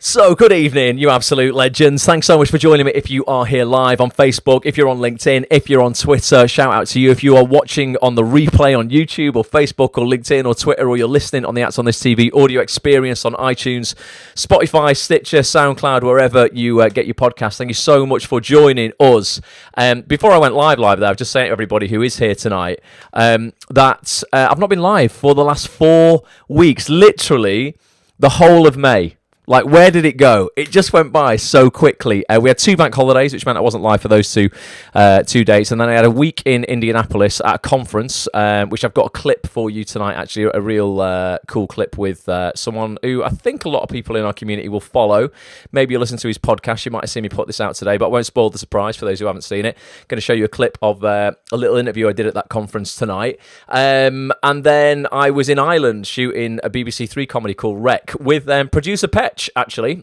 So, good evening, you absolute legends. Thanks so much for joining me if you are here live on Facebook, if you're on LinkedIn, if you're on Twitter, shout out to you. If you are watching on the replay on YouTube or Facebook or LinkedIn or Twitter, or you're listening on the Acts on This TV audio experience on iTunes, Spotify, Stitcher, SoundCloud, wherever you get your podcast, thank you so much for joining us. Before I went live there, I was just saying to everybody who is here tonight that I've not been live for the last 4 weeks, literally the whole of May. Like, where did it go? It just went by so quickly. We had 2 bank holidays, which meant I wasn't live for those two dates. And then I had a week in Indianapolis at a conference, which I've got a clip for you tonight, actually, a real cool clip with someone who I think a lot of people in our community will follow. Maybe you'll listen to his podcast. You might have seen me put this out today, but I won't spoil the surprise for those who haven't seen it. I'm going to show you a clip of a little interview I did at that conference tonight. And then I was in Ireland shooting a BBC Three comedy called Wreck with producer Petch. Actually,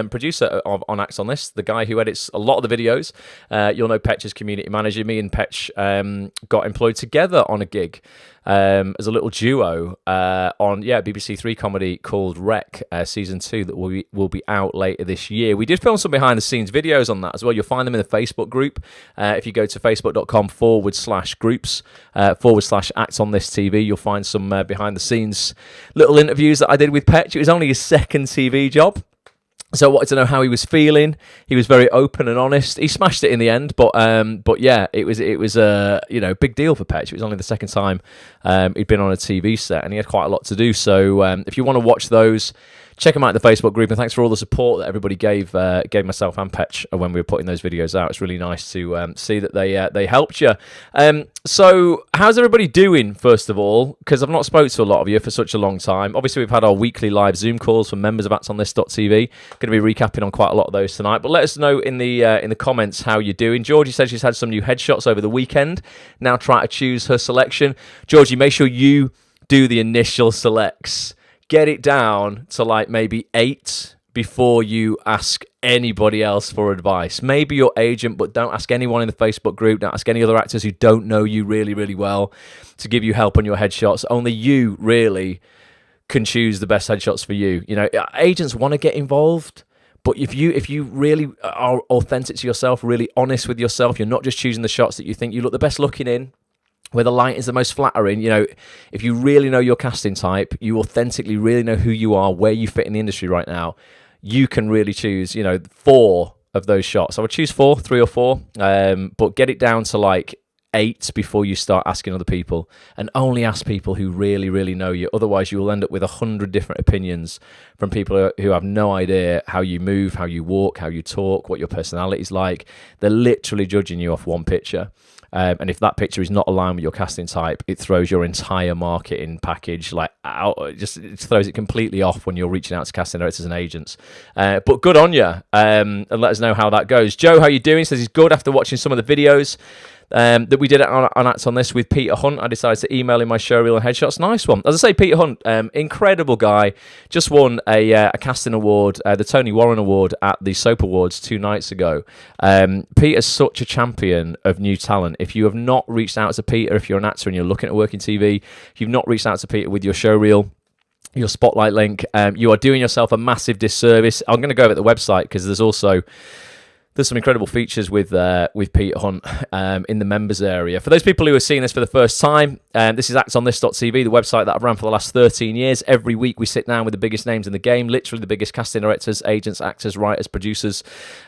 producer on Acts on This, the guy who edits a lot of the videos. You'll know Petch as community manager. Me and Petch got employed together on a gig as a little duo on BBC Three comedy called Wreck, season 2 that will be out later this year. We did film some behind the scenes videos on that as well. You'll find them in the Facebook group. If you go to facebook.com/groups /Acts on This TV, you'll find some behind the scenes little interviews that I did with Petch. It was only his second TV job. So I wanted to know how he was feeling. He was very open and honest. He smashed it in the end, but yeah, it was a big deal for Petch. It was only the second time he'd been on a TV set, and he had quite a lot to do. So if you want to watch those, check them out in the Facebook group, and thanks for all the support that everybody gave myself and Petch when we were putting those videos out. It's really nice to see that they helped you. So how's everybody doing, first of all? Because I've not spoken to a lot of you for such a long time. Obviously, we've had our weekly live Zoom calls for members of actsonthis.tv. Going to be recapping on quite a lot of those tonight. But let us know in the comments how you're doing. Georgie said she's had some new headshots over the weekend. Now try to choose her selection. Georgie, make sure you do the initial selects. Get it down to like maybe 8 before you ask anybody else for advice. Maybe your agent, but don't ask anyone in the Facebook group. Don't ask any other actors who don't know you really, really well to give you help on your headshots. Only you really can choose the best headshots for you. You know, agents want to get involved, but if you really are authentic to yourself, really honest with yourself, you're not just choosing the shots that you think you look the best looking in, where the light is the most flattering. You know, if you really know your casting type, you authentically really know who you are, where you fit in the industry right now, you can really choose, 4 of those shots. I would choose 4, 3 or 4, but get it down to like 8 before you start asking other people, and only ask people who really, really know you. Otherwise, you will end up with 100 different opinions from people who have no idea how you move, how you walk, how you talk, what your personality is like. They're literally judging you off one picture. And if that picture is not aligned with your casting type, it throws your entire marketing package out. It throws it completely off when you're reaching out to casting directors and agents. But good on you, and let us know how that goes. Joe, how you doing? Says he's good after watching some of the videos that we did on Acts on This with Peter Hunt. I decided to email him my showreel and headshots. Nice one. As I say, Peter Hunt, incredible guy. Just won a casting award, the Tony Warren Award at the Soap Awards 2 nights ago. Peter's such a champion of new talent. If you have not reached out to Peter, if you're an actor and you're looking at working TV, if you've not reached out to Peter with your showreel, your spotlight link, you are doing yourself a massive disservice. I'm going to go over the website because there's some incredible features with Peter Hunt in the members area. For those people who are seeing this for the first time, this is actsonthis.tv, the website that I've run for the last 13 years. Every week we sit down with the biggest names in the game, literally the biggest casting directors, agents, actors, writers, producers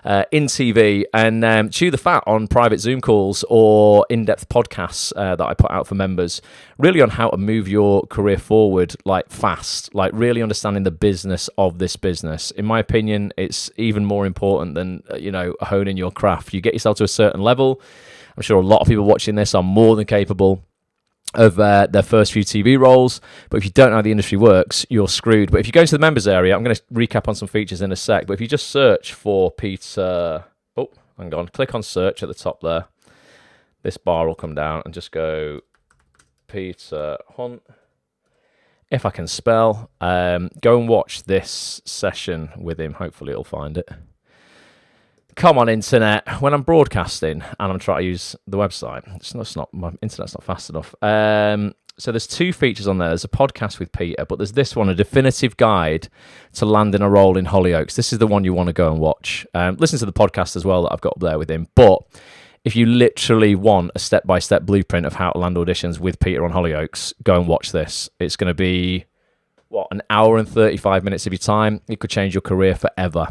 in TV, and chew the fat on private Zoom calls or in-depth podcasts that I put out for members, really on how to move your career forward fast, really understanding the business of this business. In my opinion, it's even more important than honing your craft. You get yourself to a certain level. I'm sure a lot of people watching this are more than capable of their first few TV roles, but if you don't know how the industry works, you're screwed. But if you go into the members area, I'm going to recap on some features in a sec, but if you just search for Peter, click on search at the top there, this bar will come down, and just go Peter Hunt. If I can spell, go and watch this session with him. Hopefully it'll find it. Come on, internet. When I'm broadcasting and I'm trying to use the website, my internet's not fast enough. So there's 2 features on there. There's a podcast with Peter, but there's this one, a definitive guide to landing a role in Hollyoaks. This is the one you want to go and watch. Listen to the podcast as well that I've got up there with him. But if you literally want a step-by-step blueprint of how to land auditions with Peter on Hollyoaks, go and watch this. It's going to be, an hour and 35 minutes of your time. It could change your career forever.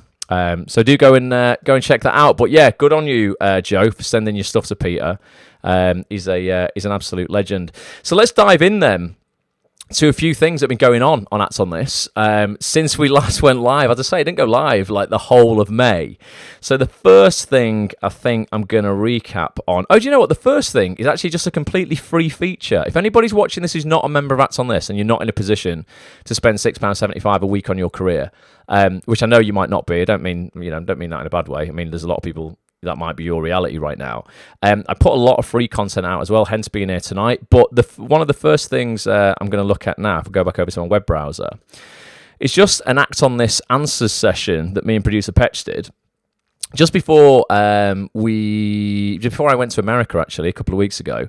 So do go and check that out. But yeah, good on you, Joe, for sending your stuff to Peter. He's an absolute legend. So let's dive in then to a few things that have been going on Acts on This since we last went live. As I say, I didn't go live like the whole of May. So the first thing I think I'm going to recap on... Oh, do you know what? The first thing is actually just a completely free feature. If anybody's watching this who's not a member of Acts on This and you're not in a position to spend £6.75 a week on your career, which I know you might not be. I don't mean that in a bad way. I mean, there's a lot of people... that might be your reality right now. I put a lot of free content out as well, hence being here tonight. But one of the first things I'm going to look at now, if I go back over to my web browser, is just an Act on This answers session that me and producer Petch did. Just before I went to America, actually, a couple of weeks ago,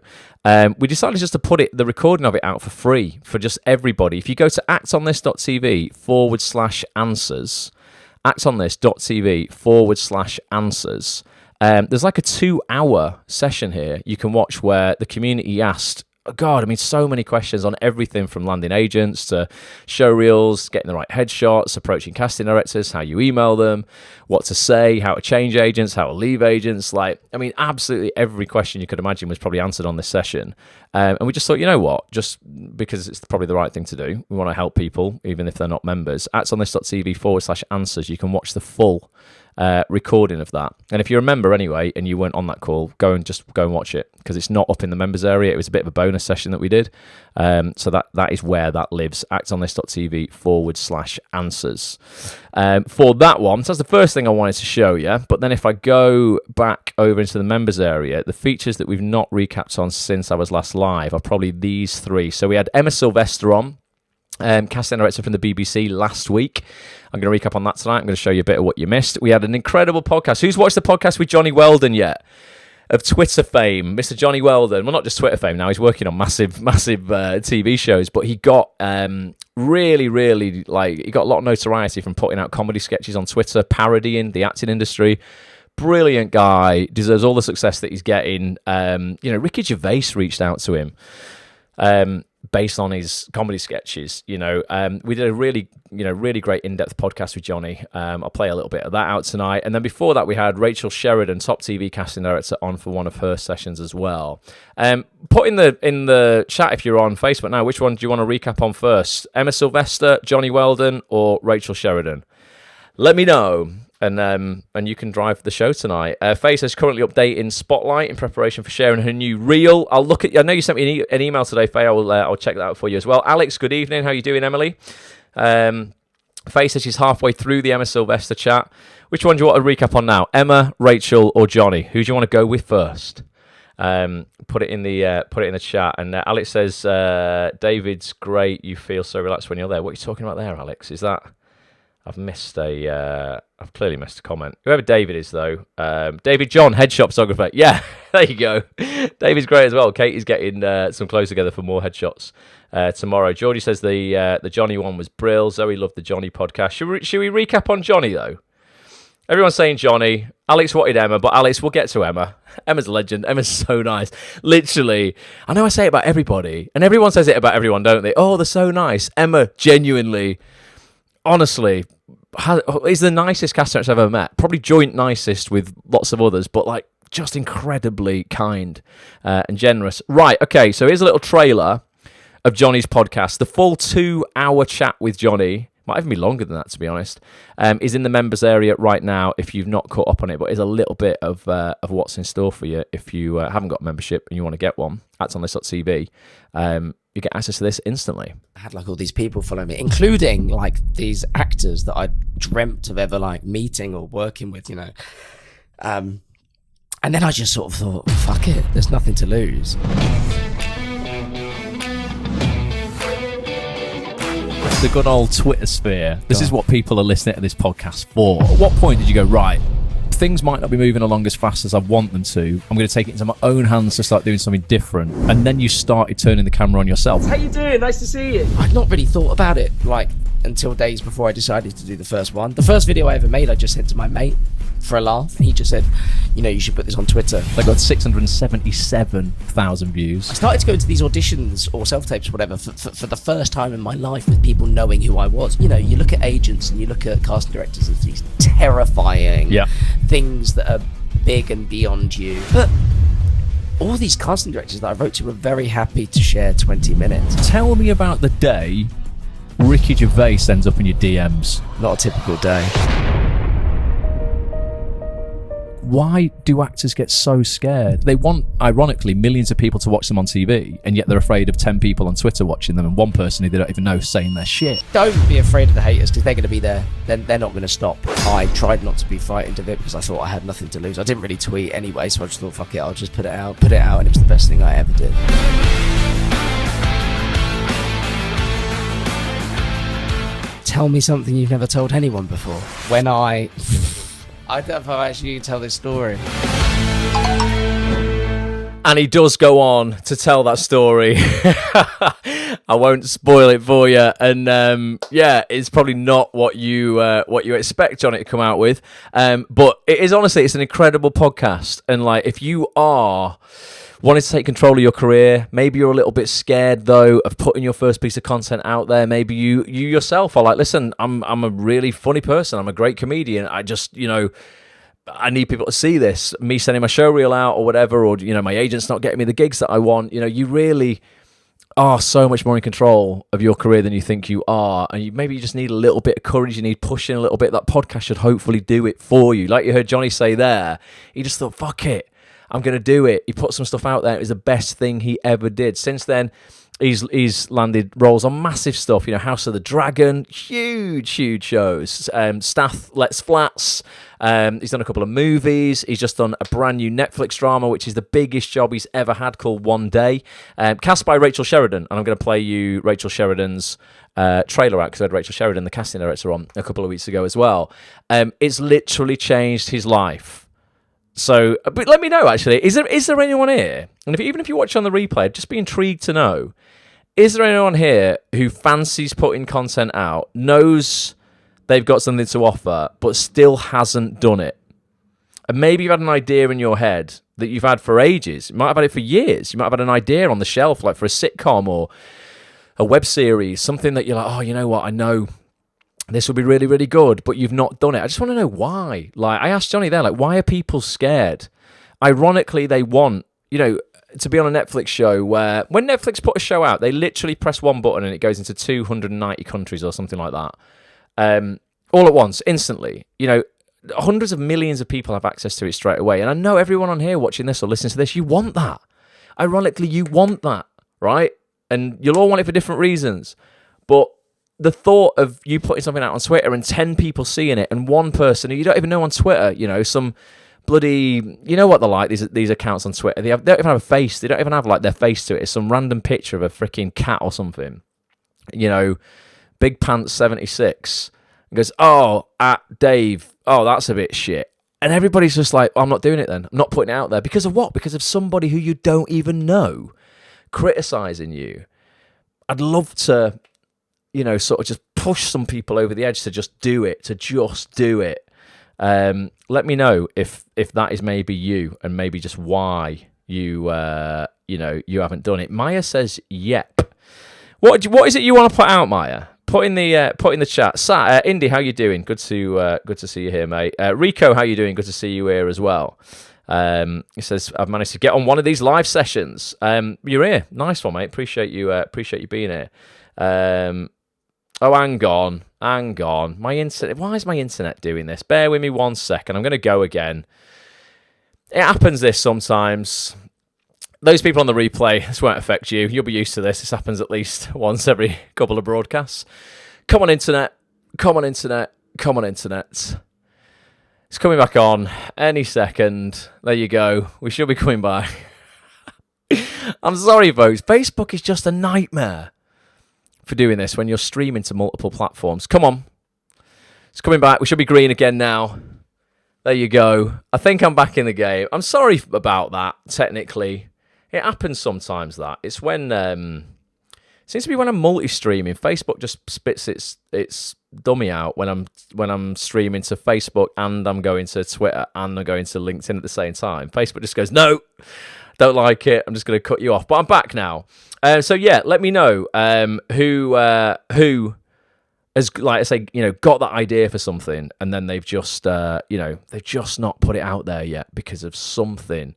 we decided just to put the recording of it out for free for just everybody. If you go to actonthis.tv/answers, actonthis.tv/answers, there's like a 2-hour session here you can watch where the community asked, so many questions on everything from landing agents to show reels, getting the right headshots, approaching casting directors, how you email them, what to say, how to change agents, how to leave agents. Absolutely every question you could imagine was probably answered on this session. And we just thought, you know what, just because it's probably the right thing to do, we want to help people, even if they're not members. actonthis.tv/answers, you can watch the full recording of that. And if you're a member anyway and you weren't on that call, go and watch it, because it's not up in the members area. It was a bit of a bonus session that we did. So that is where that lives, actonthis.tv/answers. For that one, so that's the first thing I wanted to show you. But then if I go back over into the members area, the features that we've not recapped on since I was last live are probably these 3. So we had Emma Sylvester on, casting director from the BBC last week. I'm going to recap on that tonight. I'm going to show you a bit of what you missed. We had an incredible podcast. Who's watched the podcast with Johnny Weldon yet? Of Twitter fame, Mr. Johnny Weldon. Well, not just Twitter fame now. He's working on massive TV shows, but he got really, he got a lot of notoriety from putting out comedy sketches on Twitter, parodying the acting industry. Brilliant guy, deserves all the success that he's getting. Ricky Gervais reached out to him based on his comedy sketches. We did a really great in-depth podcast with Johnny. I'll play a little bit of that out tonight. And then before that, we had Rachel Sheridan, top TV casting director, on for one of her sessions as well. Put in the chat if you're on Facebook now, which one do you want to recap on first? Emma Sylvester, Johnny Weldon, or Rachel Sheridan? Let me know. And you can drive the show tonight. Face is currently updating Spotlight in preparation for sharing her new reel. I know you sent me an email today, Faye. I'll check that out for you as well. Alex, good evening. How you doing, Emily? Faye says she's halfway through the Emma Sylvester chat. Which one do you want to recap on now? Emma, Rachel, or Johnny? Who do you want to go with first? Put it in the chat. And Alex says, David's great. You feel so relaxed when you're there. What are you talking about there, Alex? Is that... I've clearly missed a comment. Whoever David is, though. David John, headshot photographer. Yeah, there you go. David's great as well. Katie's getting some clothes together for more headshots tomorrow. Geordie says the Johnny one was brill. Zoe loved the Johnny podcast. Should we recap on Johnny, though? Everyone's saying Johnny. Alex wanted Emma, but Alex, we'll get to Emma. Emma's a legend. Emma's so nice. Literally, I know I say it about everybody, and everyone says it about everyone, don't they? Oh, they're so nice. Emma, genuinely... honestly, is the nicest cast director I've ever met. Probably joint nicest with lots of others, but just incredibly kind and generous. Right, okay, so here's a little trailer of Johnny's podcast. The full 2-hour chat with Johnny, might even be longer than that, to be honest, is in the members area right now if you've not caught up on it, but it's a little bit of what's in store for you if you haven't got a membership and you want to get one. That's on this.tv. You get access to this instantly. I had all these people follow me, including these actors that I dreamt of ever meeting or working with, and then I just sort of thought, fuck it, there's nothing to lose. The good old Twitter sphere. This is what people are listening to this podcast for. At what point did you go, right, things might not be moving along as fast as I want them to. I'm going to take it into my own hands to start doing something different. And then you started turning the camera on yourself. How you doing? Nice to see you. I'd not really thought about it, like, until days before I decided to do the first one. The first video I ever made, I just sent to my mate for a laugh. He just said, you know, you should put this on Twitter. They got 677,000 views. I started to go to these auditions or self-tapes or whatever for the first time in my life with people knowing who I was. You know, you look at agents and you look at casting directors as these terrifying things that are big and beyond you. But all these casting directors that I wrote to were very happy to share 20 minutes. Tell me about the day Ricky Gervais ends up in your DMs. Not a typical day. Why do actors get so scared? They want, ironically, millions of people to watch them on TV, and yet they're afraid of 10 people on Twitter watching them and one person who they don't even know saying their shit. Don't be afraid of the haters, because they're going to be there. They're not going to stop. I tried not to be frightened of it because I thought I had nothing to lose. I didn't really tweet anyway, so I just thought, fuck it, I'll just put it out, and it was the best thing I ever did. Tell me something you've never told anyone before. When I don't know if I actually can tell this story. And he does go on to tell that story. I won't spoil it for you. And it's probably not what you expect Johnny to come out with. But it is, honestly, it's an incredible podcast. And like, if you are wanting to take control of your career, maybe you're a little bit scared though of putting your first piece of content out there. Maybe you yourself are like, listen, I'm a really funny person. I'm a great comedian. I just, I need people to see this. Me sending my show reel out or whatever, or my agent's not getting me the gigs that I want. You really are so much more in control of your career than you think you are, and maybe you just need a little bit of courage. You need pushing a little bit. That podcast should hopefully do it for you. Like you heard Johnny say there, he just thought, fuck it, I'm going to do it. He put some stuff out there. It was the best thing he ever did. Since then, he's landed roles on massive stuff. House of the Dragon, huge shows. Stath Let's Flats. He's done a couple of movies. He's just done a brand new Netflix drama, which is the biggest job he's ever had, called One Day. Cast by Rachel Sheridan. And I'm going to play you Rachel Sheridan's trailer out, because I had Rachel Sheridan, the casting director, on a couple of weeks ago as well. It's literally changed his life. So, but let me know, actually, is there anyone here, and even if you watch on the replay, I'd just be intrigued to know, is there anyone here who fancies putting content out, knows they've got something to offer, but still hasn't done it? And maybe you've had an idea in your head that you've had for ages. You might have had it for years. You might have had an idea on the shelf, like for a sitcom or a web series, something that you're like, oh, you know what, I know this will be really, really good, but you've not done it. I just want to know why. Like, I asked Johnny there, like, why are people scared? Ironically, they want, to be on a Netflix show where, when Netflix put a show out, they literally press one button and it goes into 290 countries or something like that. All at once, instantly. Hundreds of millions of people have access to it straight away. And I know everyone on here watching this or listening to this, you want that. Ironically, you want that, right? And you'll all want it for different reasons. But the thought of you putting something out on Twitter and 10 people seeing it, and one person who you don't even know on Twitter, some bloody, what they're like, these accounts on Twitter, they don't even have a face. They don't even have like their face to it. It's some random picture of a freaking cat or something. Big Pants 76 and goes, oh, at Dave, oh, that's a bit shit. And everybody's just like, oh, I'm not doing it then. I'm not putting it out there. Because of what? Because of somebody who you don't even know criticizing you. I'd love to, sort of just push some people over the edge to just do it, Let me know if that is maybe you, and maybe just why you haven't done it. Maya says, yep. What is it you want to put out, Maya? Put in the chat. Indy, how you doing? Good to see you here, mate. Rico, how you doing? Good to see you here as well. He says, I've managed to get on one of these live sessions. You're here. Nice one, mate. Appreciate you being here. Oh, hang on. My internet. Why is my internet doing this? Bear with me 1 second. I'm going to go again. It happens this sometimes. Those people on the replay, this won't affect you. You'll be used to this. This happens at least once every couple of broadcasts. Come on, internet. It's coming back on any second. There you go. We should be coming back. I'm sorry, folks. Facebook is just a nightmare for doing this when you're streaming to multiple platforms. Come on. It's coming back. We should be green again now. There you go. I think I'm back in the game. I'm sorry about that. Technically, it happens sometimes. That it's when seems to be when I'm multi-streaming. Facebook just spits its dummy out when I'm streaming to Facebook and I'm going to Twitter and I'm going to LinkedIn at the same time. Facebook just goes, no, don't like it. I'm just going to cut you off. But I'm back now. So yeah, let me know who has, like I say, got that idea for something, and then they've just they've just not put it out there yet because of something.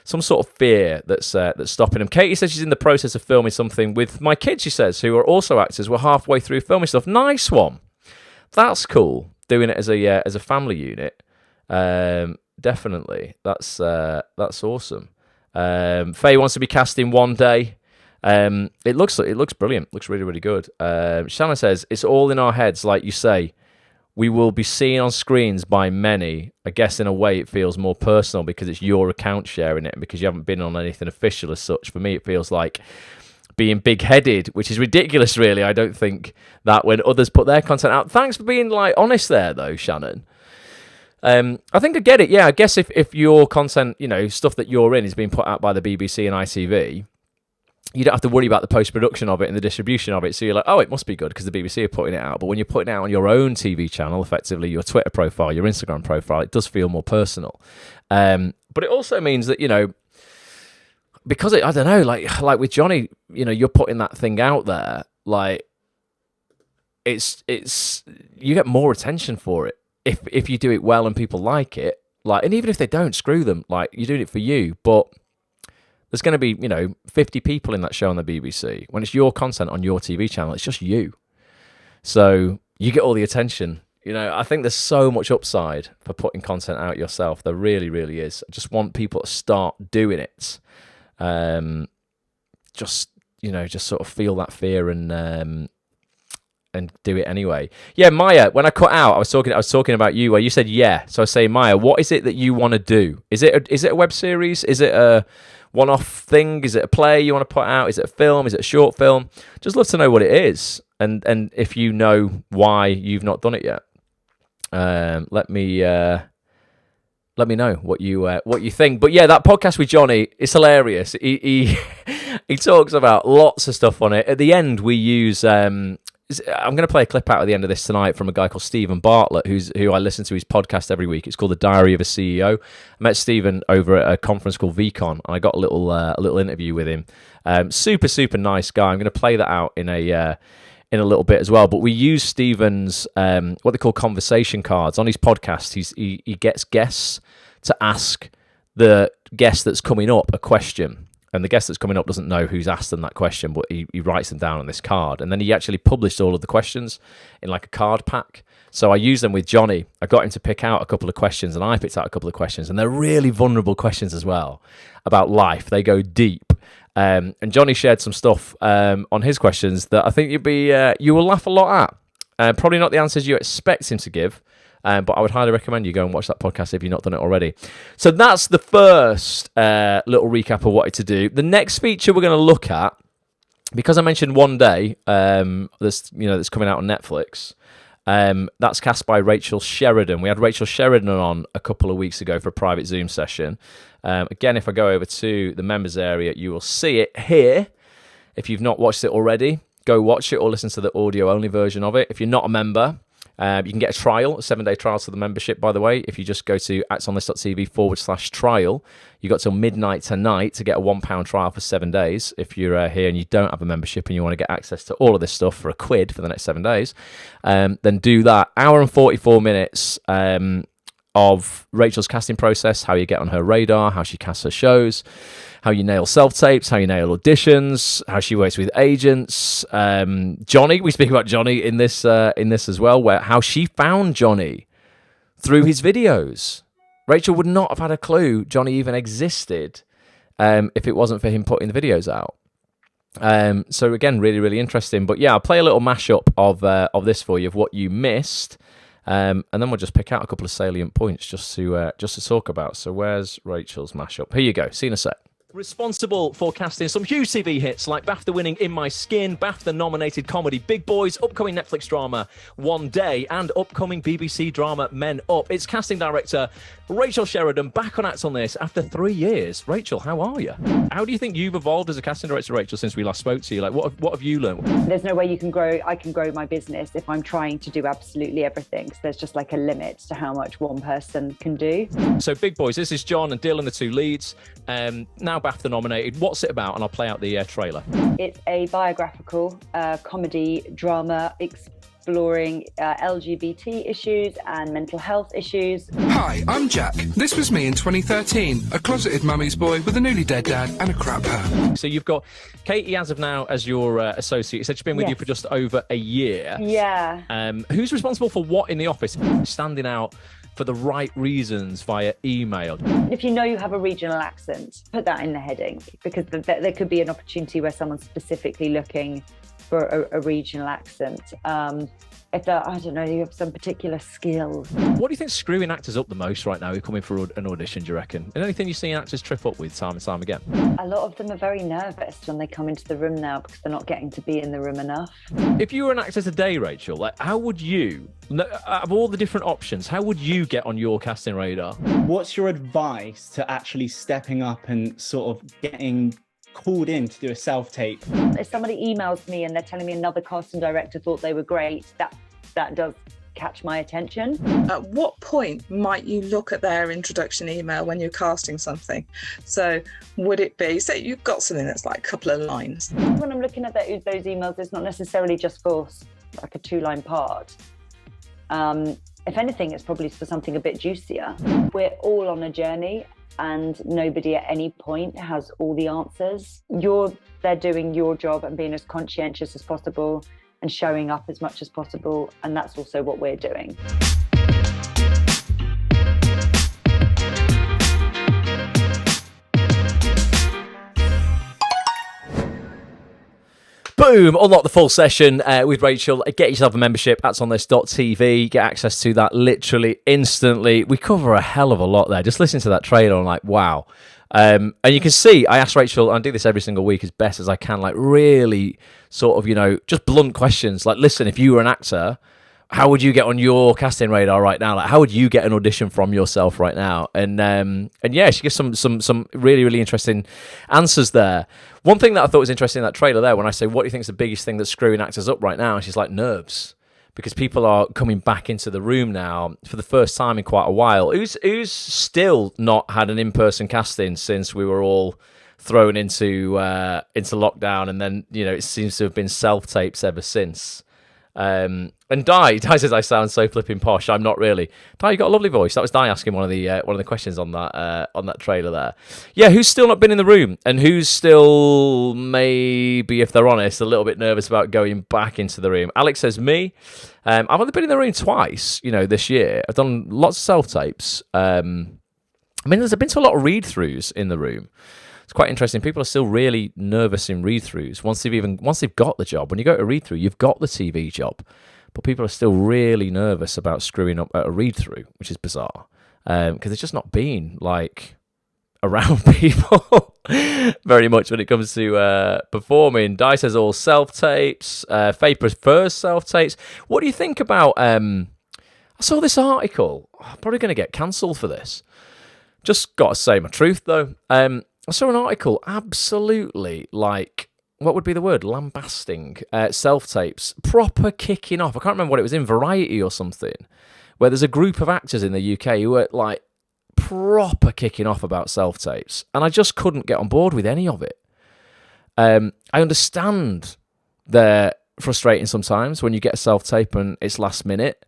Some sort of fear that's stopping them. Katie says she's in the process of filming something with my kids, she says, who are also actors. We're halfway through filming stuff. Nice one. That's cool. Doing it as a family unit. Definitely. That's awesome. Faye wants to be cast in one day. It looks brilliant. Looks really, really good. Shanna says, it's all in our heads, like you say. We will be seen on screens by many. I guess in a way it feels more personal because it's your account sharing it and because you haven't been on anything official as such. For me, it feels like being big-headed, which is ridiculous, really. I don't think that when others put their content out. Thanks for being honest there, though, Shannon. I think I get it. Yeah, I guess if your content, stuff that you're in is being put out by the BBC and ITV, you don't have to worry about the post-production of it and the distribution of it. So you're like, oh, it must be good because the BBC are putting it out. But when you're putting it out on your own TV channel, effectively your Twitter profile, your Instagram profile, it does feel more personal. But it also means that, because I don't know, like with Johnny, you're putting that thing out there, like it's you get more attention for it if you do it well and people like it. Like, and even if they don't, screw them. Like, you're doing it for you, but there's going to be, 50 people in that show on the BBC. When it's your content on your TV channel, it's just you. So you get all the attention. I think there's so much upside for putting content out yourself. There really, really is. I just want people to start doing it. Just sort of feel that fear and do it anyway. Yeah, Maya, when I cut out, I was talking about you where you said yeah. So I say, Maya, what is it that you want to do? Is it a web series? Is it a one-off thing? Is it a play you want to put out? Is it a film? Is it a short film? Just love to know what it is, and if you know why you've not done it yet. Let me know what you think. But yeah, that podcast with Johnny is hilarious. He he talks about lots of stuff on it. At the end, we use I'm going to play a clip out at the end of this tonight from a guy called Stephen Bartlett, who I listen to his podcast every week. It's called The Diary of a CEO. I met Stephen over at a conference called VCon, and I got a little interview with him. Super, super nice guy. I'm going to play that out in a little bit as well. But we use Stephen's what they call conversation cards on his podcast. He gets guests to ask the guest that's coming up a question. And the guest that's coming up doesn't know who's asked them that question, but he writes them down on this card. And then he actually published all of the questions in like a card pack. So I used them with Johnny. I got him to pick out a couple of questions, and I picked out a couple of questions. And they're really vulnerable questions as well about life. They go deep. And Johnny shared some stuff on his questions that I think you will laugh a lot at. Probably not the answers you expect him to give. But I would highly recommend you go and watch that podcast if you've not done it already. So that's the first little recap of what it's to do. The next feature we're going to look at, because I mentioned One Day, that's coming out on Netflix. That's cast by Rachel Sheridan. We had Rachel Sheridan on a couple of weeks ago for a private Zoom session. Again, if I go over to the members area, you will see it here. If you've not watched it already, go watch it or listen to the audio-only version of it. If you're not a member, you can get a trial, a 7-day trial to the membership, by the way. If you just go to actsonthis.tv/trial, you got till midnight tonight to get a £1 trial for 7 days. If you're here and you don't have a membership and you want to get access to all of this stuff for £1 for the next 7 days, then do that. Hour and 44 minutes of Rachel's casting process, how you get on her radar, how she casts her shows, how you nail self-tapes, how you nail auditions, how she works with agents. Johnny, we speak about Johnny in this as well, where how she found Johnny through his videos. Rachel would not have had a clue Johnny even existed if it wasn't for him putting the videos out. So again, really, really interesting. But yeah, I'll play a little mashup of this for you, of what you missed. And then we'll just pick out a couple of salient points just to talk about. So where's Rachel's mashup? Here you go. See you in a sec. Responsible for casting some huge TV hits like BAFTA-winning In My Skin, BAFTA-nominated comedy Big Boys, upcoming Netflix drama One Day, and upcoming BBC drama Men Up. It's casting director Rachel Sheridan back on Acts on This after 3 years. Rachel, how are you? How do you think you've evolved as a casting director, Rachel, since we last spoke to you? Like, what have you learned? There's no way you can grow. I can grow my business if I'm trying to do absolutely everything. So there's just like a limit to how much one person can do. So Big Boys, this is John and Dylan, the two leads. Now BAFTA nominated. What's it about? And I'll play out the trailer. It's a biographical comedy drama exploring LGBT issues and mental health issues. Hi, I'm Jack. This was me in 2013, a closeted mummy's boy with a newly dead dad and a crap hair. So you've got Katie as of now as your associate. You said she's been with you for just over a year. Yeah. Who's responsible for what in the office? Standing out for the right reasons via email. If you know you have a regional accent, put that in the heading, because there could be an opportunity where someone's specifically looking for a regional accent. If I don't know, you have some particular skills. What do you think's screwing actors up the most right now who come in for an audition, do you reckon? And anything you've seen actors trip up with time and time again? A lot of them are very nervous when they come into the room now because they're not getting to be in the room enough. If you were an actor today, Rachel, like how would you, out of all the different options, how would you get on your casting radar? What's your advice to actually stepping up and sort of getting called in to do a self-tape? If somebody emails me and they're telling me another casting director thought they were great, that does catch my attention. At what point might you look at their introduction email when you're casting something? So would it be, say you've got something that's like a couple of lines. When I'm looking at those emails, it's not necessarily just for like a 2-line part. If anything, it's probably for something a bit juicier. We're all on a journey and nobody at any point has all the answers. You're there doing your job and being as conscientious as possible and showing up as much as possible, and that's also what we're doing. Boom! Unlock the full session with Rachel. Get yourself a membership at onthis.tv. Get access to that literally instantly. We cover a hell of a lot there. Just listen to that trailer and like, wow. And you can see, I ask Rachel, and I do this every single week as best as I can, like really sort of, just blunt questions. Like, listen, if you were an actor, how would you get on your casting radar right now? Like, how would you get an audition from yourself right now? And yeah, she gives some really, really interesting answers there. One thing that I thought was interesting in that trailer there, when I say, what do you think is the biggest thing that's screwing actors up right now? And she's like, nerves. Because people are coming back into the room now for the first time in quite a while. Who's still not had an in-person casting since we were all thrown into lockdown, and then it seems to have been self-tapes ever since. And Di says I sound so flipping posh. I'm not really. Di, you got a lovely voice. That was Di asking one of the questions on that trailer there. Yeah, who's still not been in the room, and who's still maybe, if they're honest, a little bit nervous about going back into the room? Alex says me. I've only been in the room twice, this year. I've done lots of self tapes. There's been to a lot of read-throughs in the room. It's quite interesting. People are still really nervous in read-throughs once they've got the job. When you go to a read-through, you've got the TV job, but people are still really nervous about screwing up at a read-through, which is bizarre because it's just not been like around people very much when it comes to performing. Di says all self-tapes. Faye prefers self-tapes. What do you think about... I saw this article. I'm probably going to get cancelled for this. Just got to say my truth, though. I saw an article absolutely, like, what would be the word? Lambasting self-tapes. Proper kicking off. I can't remember what it was in, Variety or something, where there's a group of actors in the UK who are, like, proper kicking off about self-tapes. And I just couldn't get on board with any of it. I understand they're frustrating sometimes when you get a self-tape and it's last minute.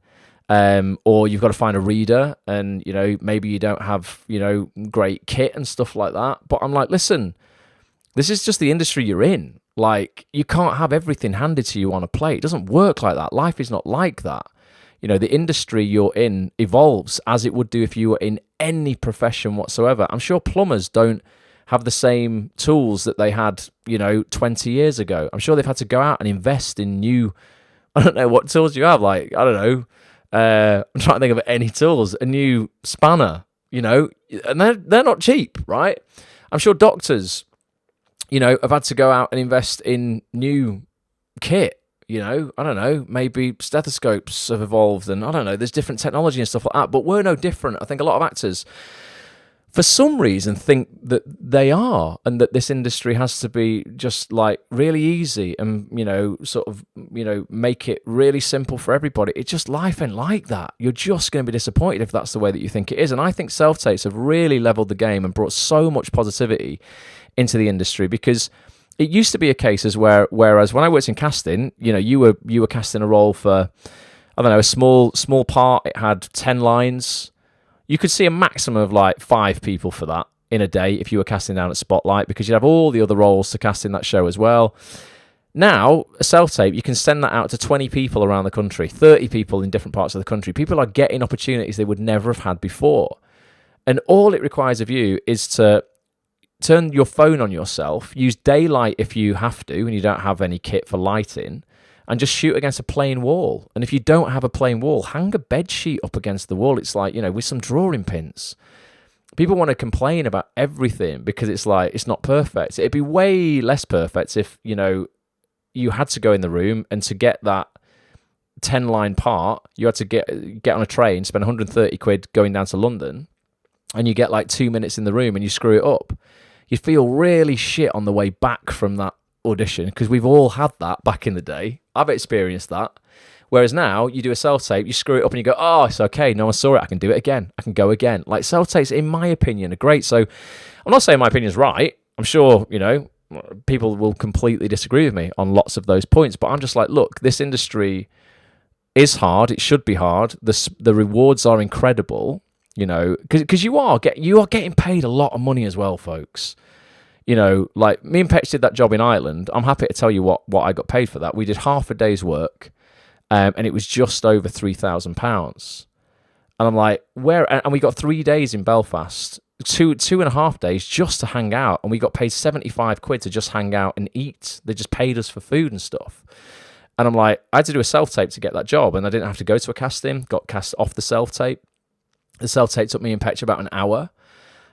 Or you've got to find a reader and, maybe you don't have, great kit and stuff like that. But I'm like, listen, this is just the industry you're in. Like, you can't have everything handed to you on a plate. It doesn't work like that. Life is not like that. The industry you're in evolves as it would do if you were in any profession whatsoever. I'm sure plumbers don't have the same tools that they had, 20 years ago. I'm sure they've had to go out and invest in new, I don't know what tools you have. Like, I don't know. I'm trying to think of any tools. A new spanner, and they're not cheap, right? I'm sure doctors, have had to go out and invest in new kit. I don't know, maybe stethoscopes have evolved, and I don't know, there's different technology and stuff like that, but we're no different. I think a lot of actors, for some reason, think that they are, and that this industry has to be just like really easy and, make it really simple for everybody. It's just, life ain't like that. You're just going to be disappointed if that's the way that you think it is. And I think self-tapes have really leveled the game and brought so much positivity into the industry, because it used to be a case whereas when I worked in casting, you were casting a role for, I don't know, a small part. It had 10 lines. You could see a maximum of like 5 people for that in a day if you were casting down at Spotlight, because you'd have all the other roles to cast in that show as well. Now, a self-tape, you can send that out to 20 people around the country, 30 people in different parts of the country. People are getting opportunities they would never have had before. And all it requires of you is to turn your phone on yourself, use daylight if you have to, and you don't have any kit for lighting, and just shoot against a plain wall. And if you don't have a plain wall, hang a bed sheet up against the wall. It's like, with some drawing pins. People want to complain about everything because it's like, it's not perfect. It'd be way less perfect if, you had to go in the room, and to get that 10-line part, you had to get on a train, spend 130 quid going down to London, and you get like 2 minutes in the room and you screw it up. You feel really shit on the way back from that audition, because we've all had that back in the day. I've experienced that. Whereas now, you do a self-tape, you screw it up and you go, oh, it's okay, no one saw it, I can do it again, I can go again. Like, self-tapes, in my opinion, are great. So I'm not saying my opinion's right. I'm sure, people will completely disagree with me on lots of those points, but I'm just like, look, this industry is hard. It should be hard. The rewards are incredible, because you are getting paid a lot of money as well, folks. Like me and Petch did that job in Ireland. I'm happy to tell you what I got paid for that. We did half a day's work, and it was just over £3,000. And I'm like, and we got 3 days in Belfast, 2.5 days just to hang out, and we got paid 75 quid to just hang out and eat. They just paid us for food and stuff. And I'm like, I had to do a self-tape to get that job, and I didn't have to go to a casting, got cast off the self-tape. The self-tape took me and Petch about an hour,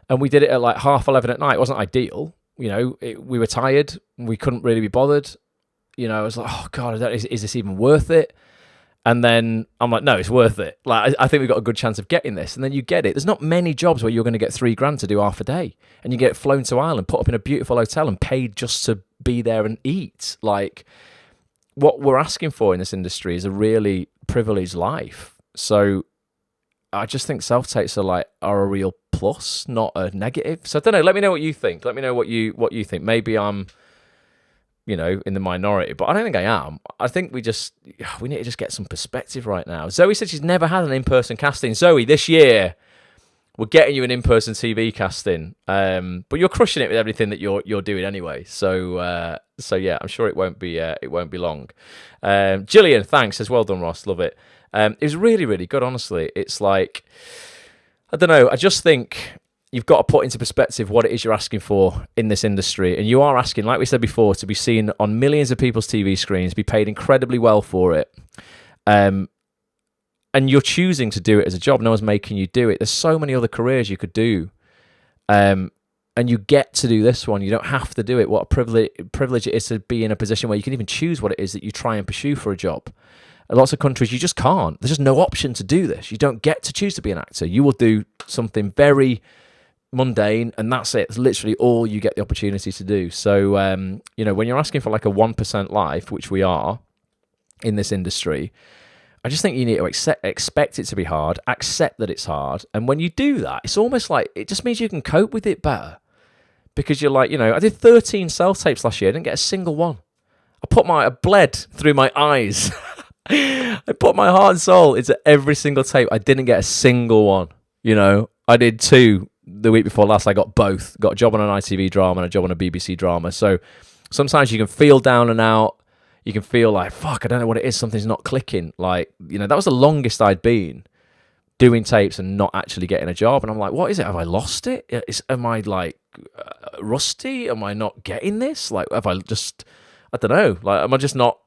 and we did it at like 11:30 at night. It wasn't ideal. We were tired. We couldn't really be bothered. I was like, oh God, is this even worth it? And then I'm like, no, it's worth it. Like, I think we've got a good chance of getting this. And then you get it. There's not many jobs where you're going to get £3,000 to do half a day, and you get flown to Ireland, put up in a beautiful hotel, and paid just to be there and eat. Like, what we're asking for in this industry is a really privileged life. So I just think self-tapes are a real plus, not a negative. So I don't know. Let me know what you think. Let me know what you think. Maybe I'm, in the minority, but I don't think I am. I think we need to just get some perspective right now. Zoe said she's never had an in-person casting. Zoe, this year we're getting you an in-person TV casting, but you're crushing it with everything that you're doing anyway. So yeah, I'm sure it won't be long. Gillian, thanks. As well done, Ross. Love it. It was really, really good, honestly. It's like, I don't know, I just think you've got to put into perspective what it is you're asking for in this industry. And you are asking, like we said before, to be seen on millions of people's TV screens, be paid incredibly well for it. And you're choosing to do it as a job. No one's making you do it. There's so many other careers you could do. And you get to do this one. You don't have to do it. What a privilege it is to be in a position where you can even choose what it is that you try and pursue for a job. In lots of countries, you just can't. There's just no option to do this. You don't get to choose to be an actor. You will do something very mundane, and that's it. It's literally all you get the opportunity to do. So, when you're asking for like a 1% life, which we are in this industry, I just think you need to expect it to be hard, accept that it's hard. And when you do that, it's almost like, it just means you can cope with it better. Because you're like, I did 13 self-tapes last year. I didn't get a single one. I bled through my eyes. I put my heart and soul into every single tape. I didn't get a single one. I did 2 the week before last. I got both. Got a job on an ITV drama and a job on a BBC drama. So sometimes you can feel down and out. You can feel like, fuck, I don't know what it is. Something's not clicking. Like, that was the longest I'd been doing tapes and not actually getting a job. And I'm like, what is it? Have I lost it? Am I like rusty? Am I not getting this? Like, have I just, I don't know. Like, am I just not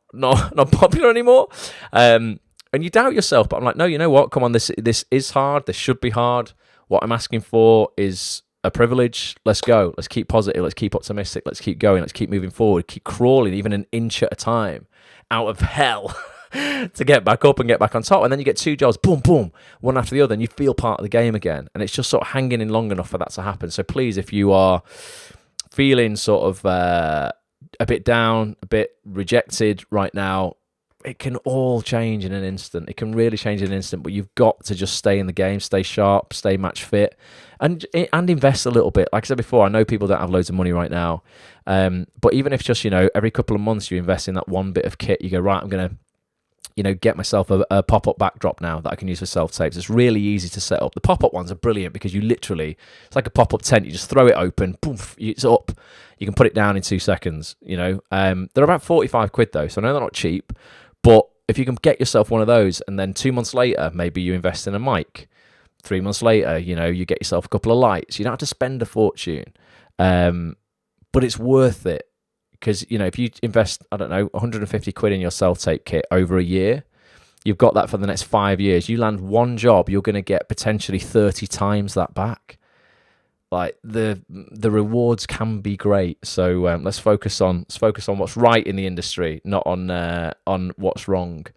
popular anymore? And you doubt yourself, but I'm like, no, you know what? Come on, this is hard. This should be hard. What I'm asking for is a privilege. Let's go. Let's keep positive. Let's keep optimistic. Let's keep going. Let's keep moving forward. Keep crawling, even an inch at a time, out of hell to get back up and get back on top. And then you get 2 jobs, boom, boom, one after the other, and you feel part of the game again. And it's just sort of hanging in long enough for that to happen. So please, if you are feeling sort of a bit down, a bit rejected right now, it can all change in an instant. It can really change in an instant, but you've got to just stay in the game, stay sharp, stay match fit, and invest a little bit. Like I said before, I know people don't have loads of money right now, but even if just, every couple of months you invest in that one bit of kit, you go, right, I'm going to, get myself a pop-up backdrop now that I can use for self-tapes. It's really easy to set up. The pop-up ones are brilliant because you literally, it's like a pop-up tent. You just throw it open, poof, it's up. You can put it down in 2 seconds, They're about 45 quid though, so I know they're not cheap. But if you can get yourself one of those, and then 2 months later, maybe you invest in a mic. 3 months later, you get yourself a couple of lights. You don't have to spend a fortune, but it's worth it because if you invest, I don't know, 150 quid in your self-tape kit over a year, you've got that for the next 5 years. You land one job, you're going to get potentially 30 times that back. Like the rewards can be great, so let's focus on what's right in the industry, not on what's wrong,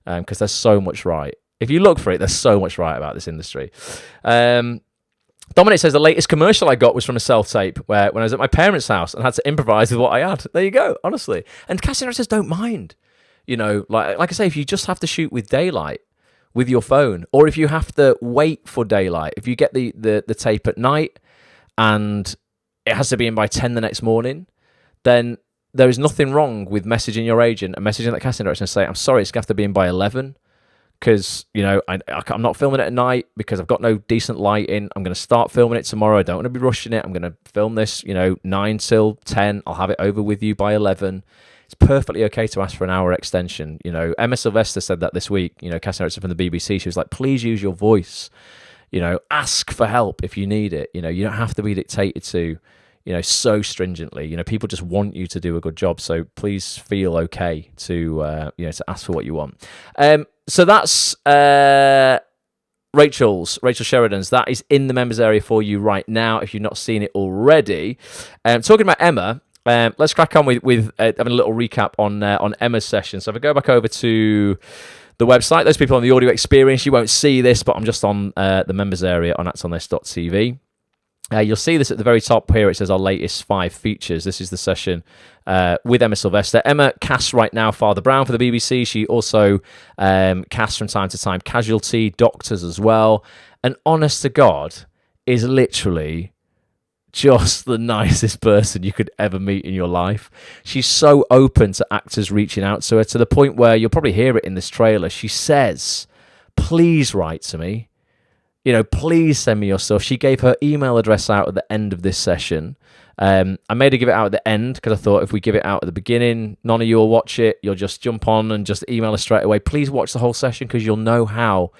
because there's so much right. If you look for it, there's so much right about this industry. Dominic says the latest commercial I got was from a self-tape when I was at my parents' house and had to improvise with what I had. There you go, honestly. And casting directors don't mind, like I say, if you just have to shoot with daylight with your phone, or if you have to wait for daylight, if you get the tape at night and it has to be in by 10 the next morning, then there is nothing wrong with messaging your agent and messaging that casting director and say, I'm sorry, it's going to have to be in by 11 because, I'm not filming it at night because I've got no decent lighting. I'm going to start filming it tomorrow. I don't want to be rushing it. I'm going to film this, 9 till 10. I'll have it over with you by 11. It's perfectly okay to ask for an hour extension. Emma Sylvester said that this week, casting director from the BBC. She was like, please use your voice. Ask for help if you need it. You don't have to be dictated to, so stringently. People just want you to do a good job. So please feel okay to, to ask for what you want. So that's Rachel Sheridan's. That is in the members area for you right now if you've not seen it already. Talking about Emma, let's crack on with having a little recap on Emma's session. So if I go back over to the website, those people on the audio experience, you won't see this, but I'm just on the members area on actonthis.tv. You'll see this at the very top here. It says our latest 5 features. This is the session with Emma Sylvester. Emma casts right now Father Brown for the BBC. She also casts from time to time Casualty, Doctors as well. And honest to God, is literally just the nicest person you could ever meet in your life. She's so open to actors reaching out to her, to the point where you'll probably hear it in this trailer. She says, please write to me. Please send me your stuff. She gave her email address out at the end of this session. I made her give it out at the end because I thought if we give it out at the beginning, none of you will watch it. You'll just jump on and just email her straight away. Please watch the whole session because you'll know how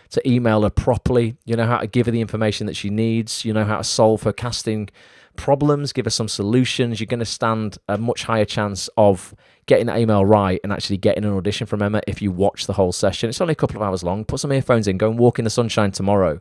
to email her properly. You know how to give her the information that she needs. You know how to solve her casting problems, give her some solutions. You're going to stand a much higher chance of getting that email right and actually getting an audition from Emma if you watch the whole session. It's only a couple of hours long. Put some earphones in, go and walk in the sunshine tomorrow.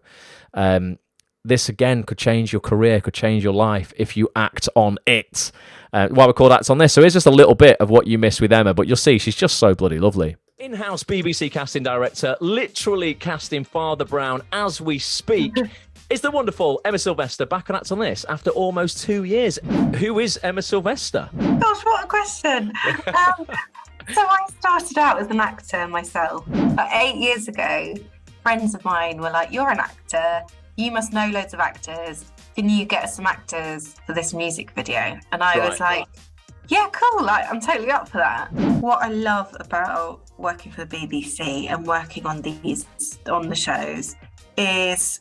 This, again, could change your career, could change your life if you act on it. Why we call Act on This. So it's just a little bit of what you miss with Emma, but you'll see she's just so bloody lovely. In-house BBC casting director, literally casting Father Brown as we speak, is the wonderful Emma Sylvester back on Act on This after almost 2 years. Who is Emma Sylvester? Gosh, what a question. So I started out as an actor myself. But 8 years ago, friends of mine were like, you're an actor. You must know loads of actors. Can you get us some actors for this music video? And I was like, yeah, cool. Like, I'm totally up for that. What I love about working for the BBC and working on the shows is,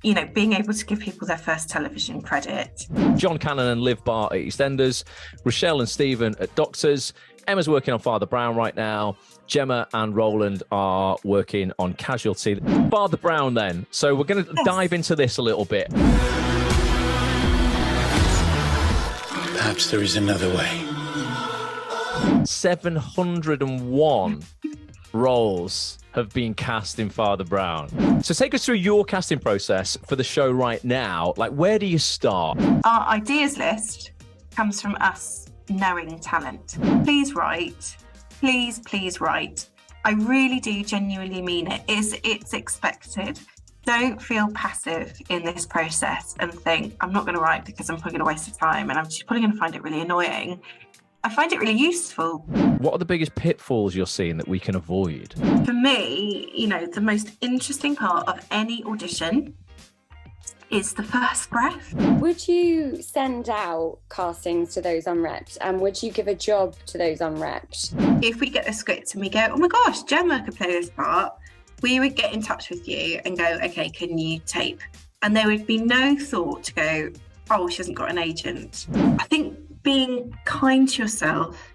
being able to give people their first television credit. John Cannon and Liv Barr at EastEnders, Rochelle and Stephen at Doctors. Emma's working on Father Brown right now. Gemma and Roland are working on Casualty. Father Brown then. So we're going to dive into this a little bit. Perhaps there is another way. 701 roles have been cast in Father Brown. So take us through your casting process for the show right now. Like, where do you start? Our ideas list comes from us knowing talent. Please write. Please write. I really do genuinely mean it. It's expected. Don't feel passive in this process and think, I'm not going to write because I'm probably going to waste the time and I'm just probably going to find it really annoying. I find it really useful. What are the biggest pitfalls you're seeing that we can avoid? For me, the most interesting part of any audition is the first breath. Would you send out castings to those unrepped, and would you give a job to those unrepped? If we get the script and we go, oh my gosh, Gemma could play this part, we would get in touch with you and go, okay, can you tape? And there would be no thought to go, oh, she hasn't got an agent. I think being kind to yourself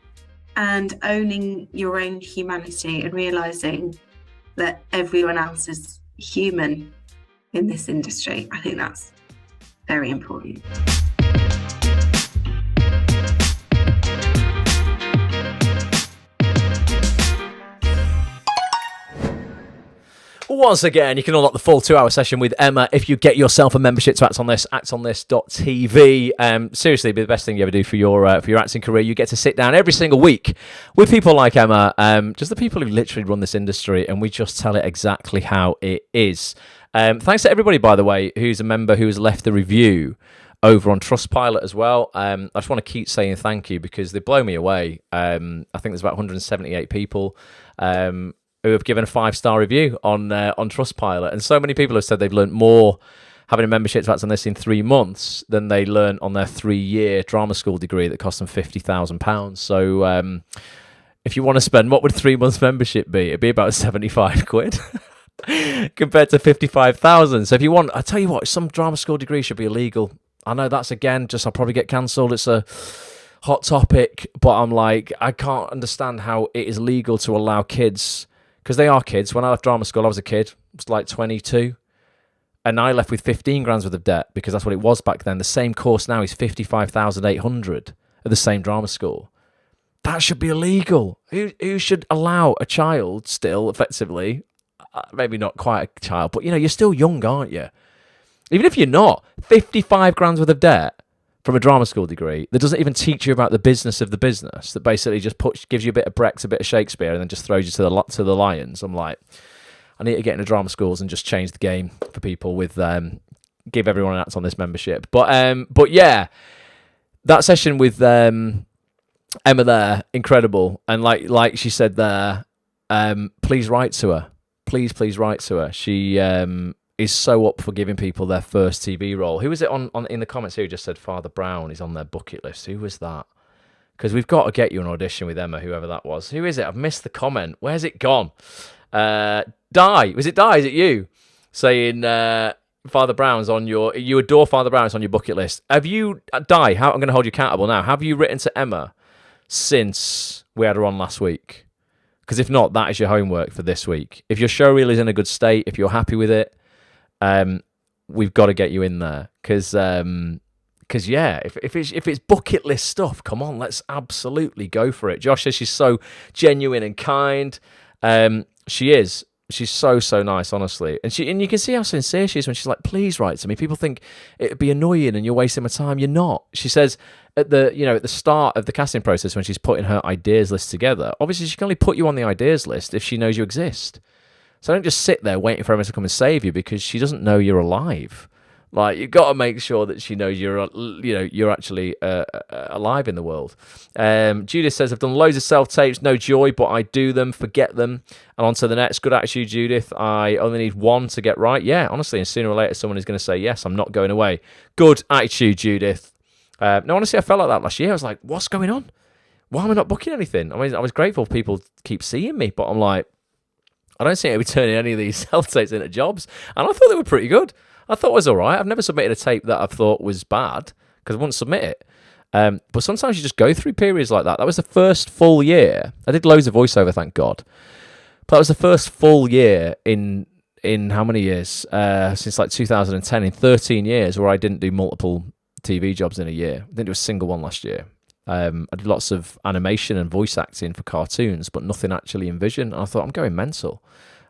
and owning your own humanity and realising that everyone else is human in this industry, I think that's very important. Once again, you can unlock the full 2-hour session with Emma if you get yourself a membership to Act On This, actonthis.tv. Seriously, it'd be the best thing you ever do for your acting career. You get to sit down every single week with people like Emma, just the people who literally run this industry, and we just tell it exactly how it is. Thanks to everybody, by the way, who's a member who has left the review over on Trustpilot as well. I just want to keep saying thank you because they blow me away. I think there's about 178 people who have given a 5-star review on Trustpilot, and so many people have said they've learned more having a membership to Act On This in 3 months than they learned on their 3-year drama school degree that cost them £50,000. So if you want to spend, what would 3 months membership be? It'd be about 75 quid. Compared to 55,000. So if you want, I tell you what, some drama school degree should be illegal. I know that's I'll probably get cancelled. It's a hot topic, but I'm like, I can't understand how it is legal to allow kids, because they are kids. When I left drama school, I was a kid. I was like 22. And I left with 15 grand's worth of debt because that's what it was back then. The same course now is 55,800 at the same drama school. That should be illegal. Who should allow a child still, effectively, maybe not quite a child, but you're still young, aren't you? Even if you're not, 55 grand's worth of debt from a drama school degree that doesn't even teach you about the business of the business, that basically just gives you a bit of Brecht, a bit of Shakespeare, and then just throws you to the lions. I'm like, I need to get into drama schools and just change the game for people with give everyone an Act On This membership. But yeah, that session with Emma there, incredible. And like she said there, please write to her. Please write to her. She is so up for giving people their first TV role. Who was it on in the comments here who just said Father Brown is on their bucket list? Who was that? Because we've got to get you an audition with Emma, whoever that was. Who is it? I've missed the comment. Where's it gone? Di. Was it Di? Is it you? Saying Father Brown's on you adore Father Brown's on your bucket list. Have you, Di, I'm going to hold you accountable now. Have you written to Emma since we had her on last week? Because if not, that is your homework for this week. If your show reel is in a good state, if you're happy with it, we've got to get you in there. Because yeah, if it's bucket list stuff, come on, let's absolutely go for it. Josh says she's so genuine and kind. She is. She's so nice, honestly. And you can see how sincere she is when she's like, please write to me. People think it'd be annoying and you're wasting my time. You're not. She says at the start of the casting process when she's putting her ideas list together, obviously she can only put you on the ideas list if she knows you exist. So don't just sit there waiting for Emma to come and save you because she doesn't know you're alive. Like, you've got to make sure that she knows you're actually alive in the world. Judith says, I've done loads of self-tapes, no joy, but I do them, forget them, and on to the next. Good attitude, Judith. I only need one to get right. Yeah, honestly, and sooner or later someone is going to say, yes, I'm not going away. Good attitude, Judith. No, honestly, I felt like that last year. I was like, what's going on? Why am I not booking anything? I mean, I was grateful people keep seeing me, but I'm like, I don't see anybody turning any of these self-tapes into jobs, and I thought they were pretty good. I thought it was all right. I've never submitted a tape that I thought was bad because I wouldn't submit it. But sometimes you just go through periods like that. That was the first full year. I did loads of voiceover, thank God. But that was the first full year in how many years? Since like 2010, in 13 years, where I didn't do multiple TV jobs in a year. I didn't do a single one last year. I did lots of animation and voice acting for cartoons, but nothing actually in vision. And I thought, I'm going mental.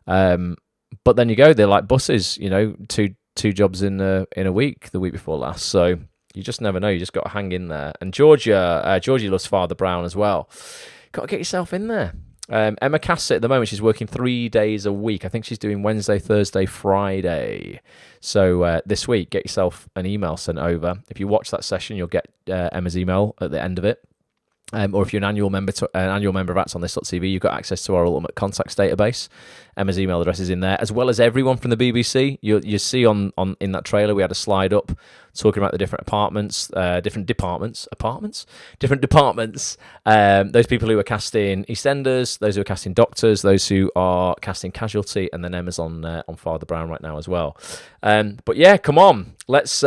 But then you go, they're like buses, you know, two jobs in a week, the week before last. So you just never know. You just got to hang in there. And Georgia loves Father Brown as well. Got to get yourself in there. Emma Cassett at the moment, she's working 3 days a week. I think she's doing Wednesday, Thursday, Friday. So this week, get yourself an email sent over. If you watch that session, you'll get Emma's email at the end of it. Or if you're an annual member of Acts on This.tv, you've got access to our Ultimate Contacts database. Emma's email address is in there, as well as everyone from the BBC. You see on in that trailer, we had a slide up talking about the different different departments. Those people who are casting EastEnders, those who are casting Doctors, those who are casting Casualty, and then Emma's on Father Brown right now as well. But yeah, come on, let's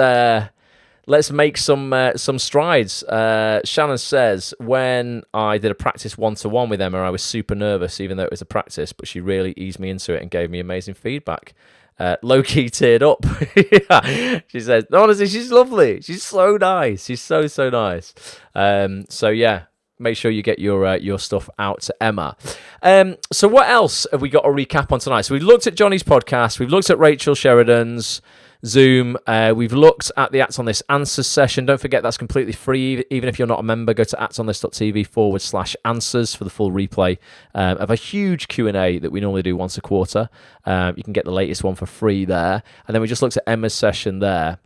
make some strides. Shannon says, when I did a practice one-to-one with Emma, I was super nervous, even though it was a practice, but she really eased me into it and gave me amazing feedback. Low-key teared up. Yeah. She says, no, honestly, she's lovely. She's so nice. She's so nice. So yeah, make sure you get your stuff out to Emma. So what else have we got to recap on tonight? So we've looked at Johnny's podcast. We've looked at Rachel Sheridan's Zoom. We've looked at the Acts on This Answers session. Don't forget, that's completely free. Even if you're not a member, go to actsonthis.tv/answers for the full replay of a huge Q&A that we normally do once a quarter. You can get the latest one for free there. And then we just looked at Emma's session there.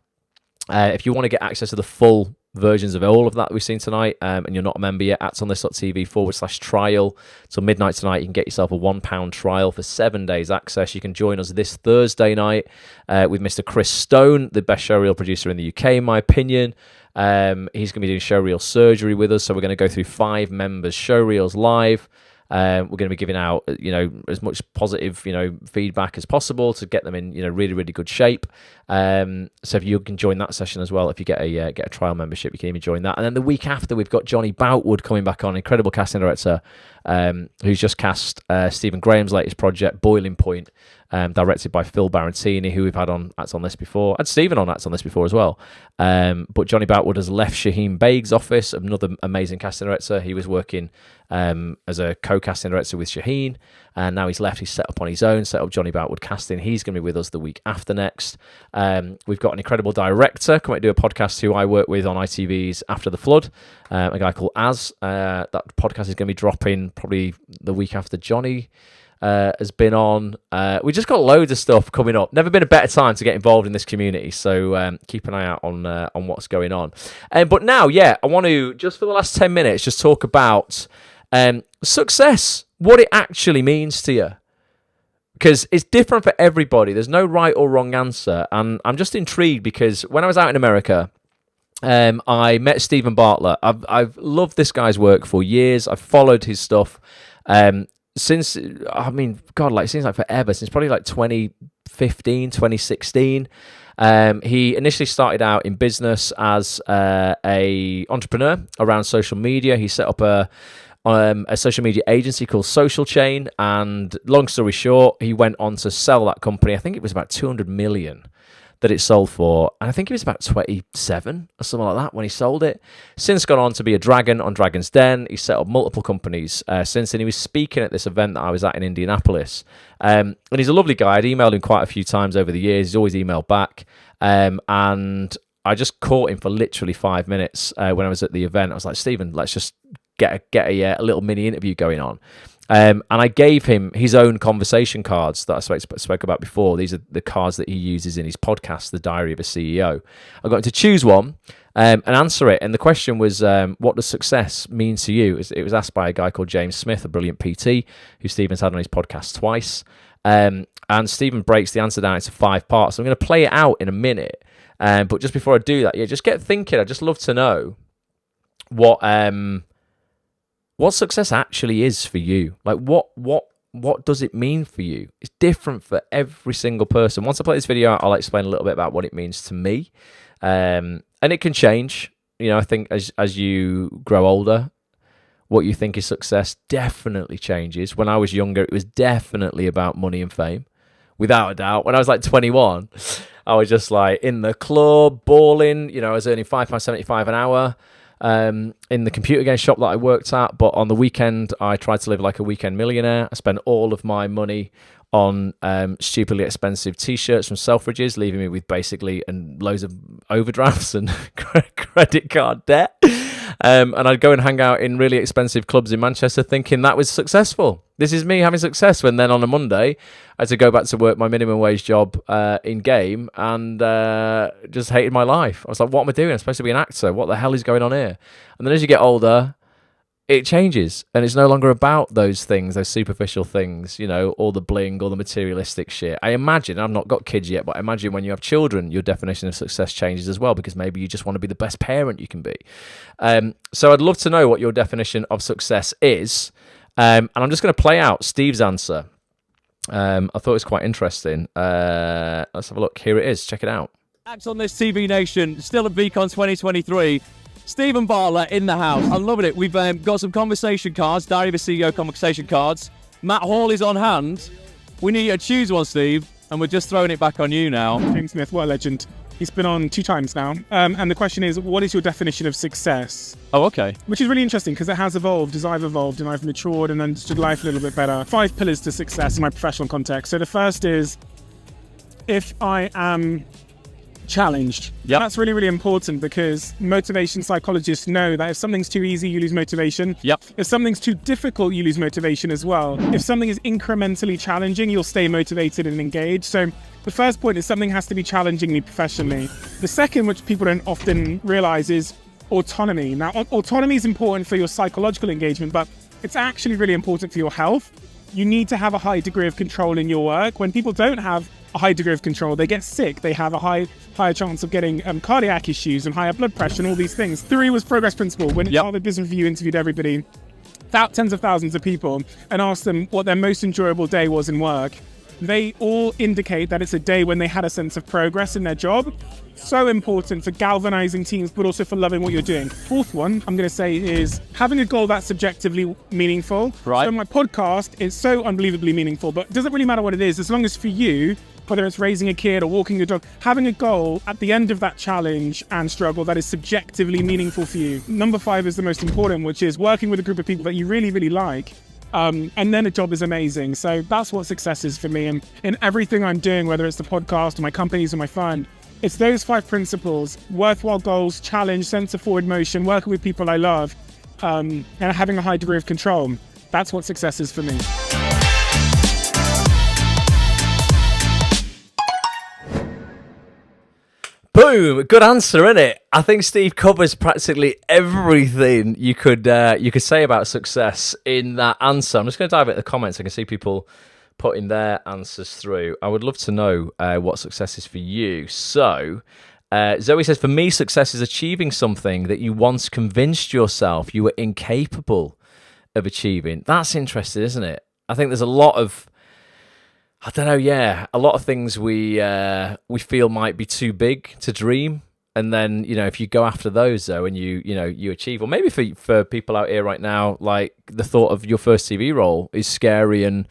If you want to get access to the full versions of all of that we've seen tonight, and you're not a member yet, actsonthis.tv/trial. Till midnight tonight, you can get yourself a £1 trial for 7 days access. You can join us this Thursday night with Mr. Chris Stone, the best showreel producer in the UK, in my opinion. He's going to be doing showreel surgery with us, so we're going to go through 5 members' showreels live. We're going to be giving out, as much positive, feedback as possible to get them in, really, really good shape. So if you can join that session as well, if you get a trial membership, you can even join that. And then the week after, we've got Johnny Boutwood coming back on, incredible casting director, who's just cast Stephen Graham's latest project, Boiling Point, directed by Phil Barantini, who we've had on Acts on This before. Had Stephen on Acts on This before as well. But Johnny Boutwood has left Shaheen Baig's office, another amazing casting director. He was working as a co-casting director with Shaheen, and now he's left. He's set up on his own, set up Johnny Boutwood Casting. He's going to be with us the week after next. We've got an incredible director coming to do a podcast who I work with on ITV's After the Flood, a guy called Az. That podcast is going to be dropping probably the week after Johnny has been on. We just got loads of stuff coming up. Never been a better time to get involved in this community, so keep an eye out on what's going on. But now, I want to, just for the last 10 minutes, just talk about success, what it actually means to you. Because it's different for everybody. There's no right or wrong answer. And I'm just intrigued because when I was out in America, I met Stephen Bartlett. I've loved this guy's work for years. I've followed his stuff since, seems like forever, since probably like 2015, 2016. He initially started out in business as a entrepreneur around social media. He set up a social media agency called Social Chain, and long story short, he went on to sell that company. I think it was about 200 million that it sold for, and I think it was about 27 or something like that when he sold it. Since gone on to be a dragon on Dragon's Den. He set up multiple companies since, and he was speaking at this event that I was at in Indianapolis. And he's a lovely guy. I'd emailed him quite a few times over the years. He's always emailed back. And I just caught him for literally 5 minutes when I was at the event. I was like, Stephen, let's just get a little mini interview going on. And I gave him his own conversation cards that I spoke about before. These are the cards that he uses in his podcast, The Diary of a CEO. I got him to choose one and answer it. And the question was, what does success mean to you? It was asked by a guy called James Smith, a brilliant PT, who Stephen's had on his podcast twice. And Stephen breaks the answer down into 5 parts. So I'm going to play it out in a minute. But just before I do that, just get thinking. I'd just love to know what success actually is for you. Like what does it mean for you? It's different for every single person. Once I play this video out, I'll explain a little bit about what it means to me. And it can change. I think as you grow older, what you think is success definitely changes. When I was younger, it was definitely about money and fame, without a doubt. When I was like 21, I was just like in the club, balling. I was earning £5.75 an hour. in the computer game shop that I worked at. But on the weekend, I tried to live like a weekend millionaire. I spent all of my money on stupidly expensive t-shirts from Selfridges, leaving me with basically loads of overdrafts and credit card debt. And I'd go and hang out in really expensive clubs in Manchester thinking that was successful. This is me having success. When then on a Monday, I had to go back to work my minimum wage job in game and just hated my life. I was like, what am I doing? I'm supposed to be an actor. What the hell is going on here? And then as you get older, it changes, and it's no longer about those things, those superficial things, you know, all the bling, all the materialistic shit. I imagine, I've not got kids yet, but I imagine when you have children, your definition of success changes as well, because maybe you just want to be the best parent you can be. So I'd love to know what your definition of success is, and I'm just going to play out Steve's answer. I thought it was quite interesting. Let's have a look. Here it is. Check it out. Acts on this TV Nation, still at VCon 2023. Stephen Bartlett in the house. I'm loving it. We've got some conversation cards, Diary of a CEO conversation cards. Matt Hall is on hand. We need you to choose one, Steve, and we're just throwing it back on you now. James Smith, what a legend. He's been on 2 times now. And the question is, what is your definition of success? Oh, okay. Which is really interesting because it has evolved as I've evolved and I've matured and understood life a little bit better. 5 pillars to success in my professional context. So the first is, if I am challenged. Yep. That's really, really important because motivation psychologists know that if something's too easy, you lose motivation. Yep. If something's too difficult, you lose motivation as well. If something is incrementally challenging, you'll stay motivated and engaged. So the first point is something has to be challenging me professionally. The second, which people don't often realize, is autonomy. Now, autonomy is important for your psychological engagement, but it's actually really important for your health. You need to have a high degree of control in your work. When people don't have a high degree of control, they get sick, they have a higher chance of getting cardiac issues and higher blood pressure and all these things. 3 was progress principle. When Harvard Business Review interviewed everybody, tens of thousands of people, and asked them what their most enjoyable day was in work, they all indicate that it's a day when they had a sense of progress in their job. So important for galvanizing teams, but also for loving what you're doing. 4th one, I'm going to say, is having a goal that's subjectively meaningful. Right. So my podcast is so unbelievably meaningful, but it doesn't really matter what it is, as long as for you, whether it's raising a kid or walking your dog, having a goal at the end of that challenge and struggle that is subjectively meaningful for you. Number 5 is the most important, which is working with a group of people that you really, really like. And then a job is amazing. So that's what success is for me. And in everything I'm doing, whether it's the podcast or my companies or my fund, it's those 5 principles: worthwhile goals, challenge, sense of forward motion, working with people I love, and having a high degree of control. That's what success is for me. Boom! Good answer, innit? I think Steve covers practically everything you could say about success in that answer. I'm just going to dive into the comments. I can see people putting their answers through. I would love to know what success is for you. So, Zoe says, for me, success is achieving something that you once convinced yourself you were incapable of achieving. That's interesting, isn't it? I think there's a lot of, I don't know, a lot of things we feel might be too big to dream. And then, you know, if you go after those, though, and you achieve, or maybe for people out here right now, like the thought of your first TV role is scary and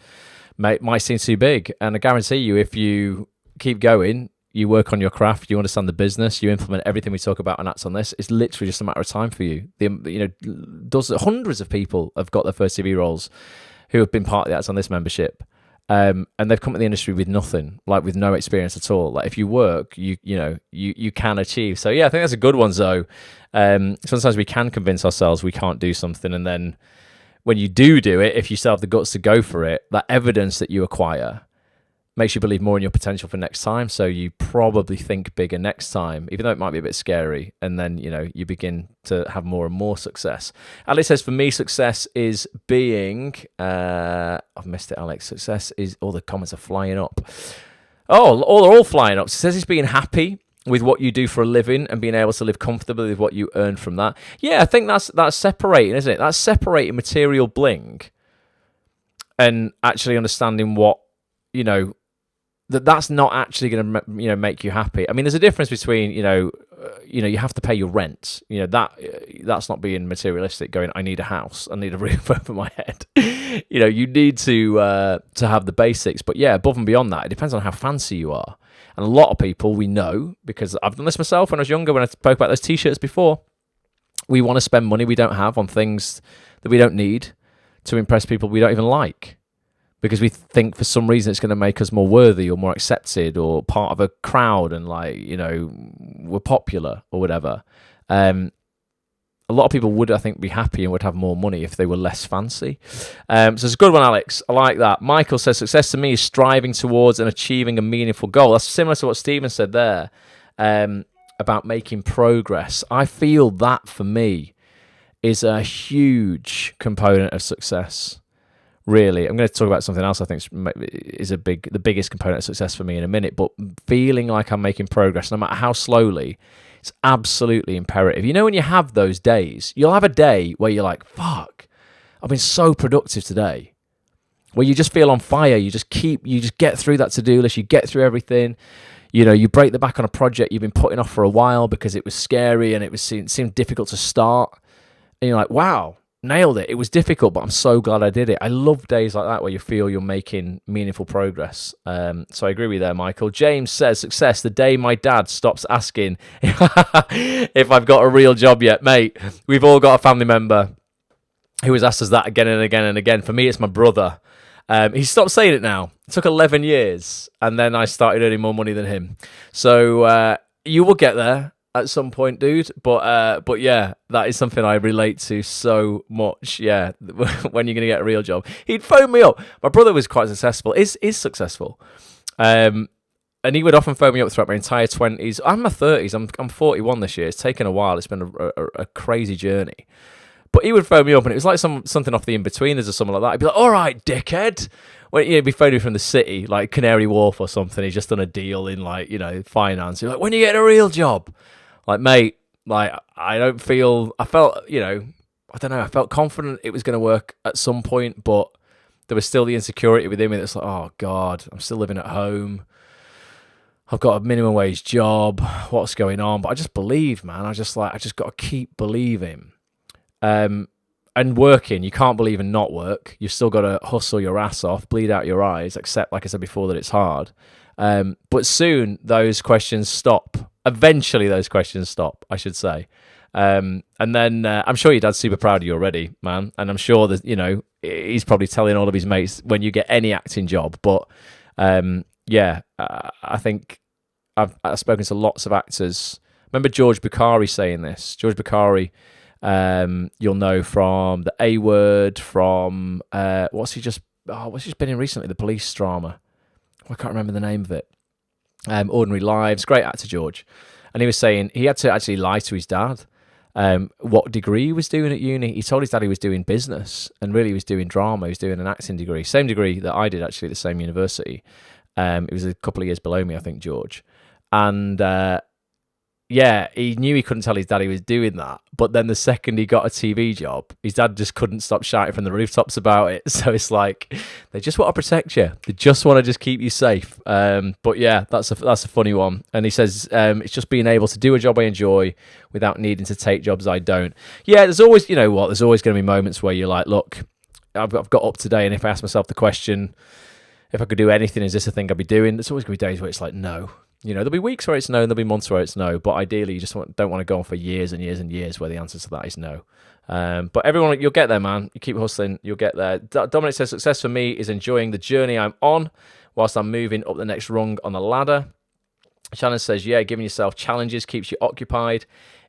might seem too big. And I guarantee you, if you keep going, you work on your craft, you understand the business, you implement everything we talk about and Acts on This, it's literally just a matter of time for you. Hundreds of people have got their first TV roles who have been part of the Acts on This membership. And they've come to the industry with nothing, like with no experience at all. Like if you work, you can achieve. So yeah, I think that's a good one, Zoe. Sometimes we can convince ourselves we can't do something, and then when you do it, if you still have the guts to go for it, that evidence that you acquire makes you believe more in your potential for next time. So you probably think bigger next time, even though it might be a bit scary. And then, you begin to have more and more success. Alex says, for me, success is being, I've missed it, Alex. Success is, all the comments are flying up. Oh, they're all flying up. Success is being happy with what you do for a living and being able to live comfortably with what you earn from that. Yeah, I think that's separating, isn't it? That's separating material bling and actually understanding what, that's not actually going to make you happy. I mean, there's a difference between you have to pay your rent. That's not being materialistic. Going, I need a house, I need a roof over my head. You need to have the basics. But yeah, above and beyond that, it depends on how fancy you are. And a lot of people we know, because I've done this myself when I was younger. When I spoke about those t-shirts before, We want to spend money we don't have on things that we don't need to impress people we don't even like, because we think for some reason it's going to make us more worthy or more accepted or part of a crowd, and like, you know, we're popular or whatever. A lot of people would, I think, be happy and would have more money if they were less fancy. So it's a good one, Alex. I like that. Michael says, success to me is striving towards and achieving a meaningful goal. That's similar to what Stephen said there about making progress. I feel that for me is a huge component of success. Really, I'm going to talk about something else I think is the biggest component of success for me in a minute, but feeling like I'm making progress, no matter how slowly, it's absolutely imperative. You know, when you have those days, you'll have a day where you're like, fuck, I've been so productive today, where you just feel on fire. You just get through that to-do list, you get through everything. You know, you break the back on a project you've been putting off for a while because it was scary and it seemed difficult to start. And you're like, wow, nailed it. It was difficult, but I'm so glad I did it. I love days like that where you feel you're making meaningful progress. So I agree with you there, Michael. James says, success, the day my dad stops asking if I've got a real job yet. Mate, we've all got a family member who has asked us that again and again and again. For me, it's my brother. He stopped saying it now. It took 11 years, and then I started earning more money than him. So you will get there at some point, dude, but yeah, that is something I relate to so much. Yeah, when you're gonna get a real job. He'd phone me up. My brother was quite successful, is successful, and he would often phone me up throughout my entire 20s. I'm my 30s. I'm 41 this year. It's taken a while. It's been a crazy journey. But he would phone me up, and it was like something off the In-Betweeners or something like that. He'd be like, all right, dickhead. Well, he'd be phoning from the city, like Canary Wharf or something. He's just done a deal in, like, you know, finance. He's like, when are you getting a real job? Like, mate, like, I felt, you know, I don't know, I felt confident it was going to work at some point, but there was still the insecurity within me that's like, oh, God, I'm still living at home. I've got a minimum wage job. What's going on? But I just believe, man. I just got to keep believing. And working, you can't believe and not work. You've still got to hustle your ass off, bleed out your eyes, accept, like I said before, that it's hard. But soon those questions stop. Eventually those questions stop, I should say. And then I'm sure your dad's super proud of you already, man. And I'm sure that, you know, he's probably telling all of his mates when you get any acting job. But yeah, I think I've spoken to lots of actors. Remember George Bukhari saying this. George Bukhari, you'll know from The A Word, from what's he just been in recently? The police drama. I can't remember the name of it. Ordinary Lives. Great actor, George. And he was saying he had to actually lie to his dad what degree he was doing at uni. He told his dad he was doing business, and really he was doing drama. He was doing an acting degree. Same degree that I did, actually, at the same university. It was a couple of years below me, I think, George. And yeah, he knew he couldn't tell his dad he was doing that. But then the second he got a TV job, his dad just couldn't stop shouting from the rooftops about it. So it's like, they just want to protect you. They just want to just keep you safe. But yeah, that's a funny one. And he says, it's just being able to do a job I enjoy without needing to take jobs I don't. Yeah, there's always, you know what, there's always going to be moments where you're like, look, I've got up today, and if I ask myself the question, if I could do anything, is this a thing I'd be doing? There's always going to be days where it's like, no. You know, there'll be weeks where it's no, and there'll be months where it's no. But ideally, you just don't want to go on for years and years and years where the answer to that is no. But everyone, you'll get there, man. You keep hustling, you'll get there. Dominic says, success for me is enjoying the journey I'm on whilst I'm moving up the next rung on the ladder. Shannon says, yeah, giving yourself challenges keeps you occupied.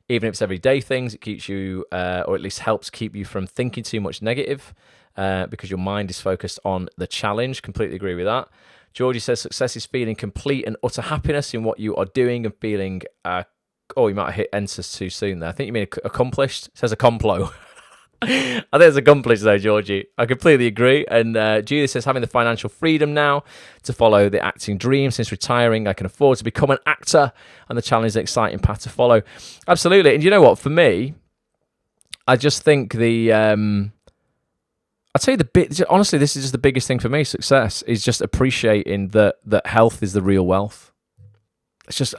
Even if it's everyday things, it keeps you, or at least helps keep you from thinking too much negative because your mind is focused on the challenge. Completely agree with that. Georgie says, success is feeling complete and utter happiness in what you are doing and feeling, oh, you might have hit enter too soon there. I think you mean accomplished. It says accomplo. I think it's accomplished though, Georgie. I completely agree. And Julie says, having the financial freedom now to follow the acting dream. Since retiring, I can afford to become an actor, and the challenge is an exciting path to follow. Absolutely. And you know what? For me, I just think I'd say honestly, this is just the biggest thing for me. Success is just appreciating that health is the real wealth. It's just,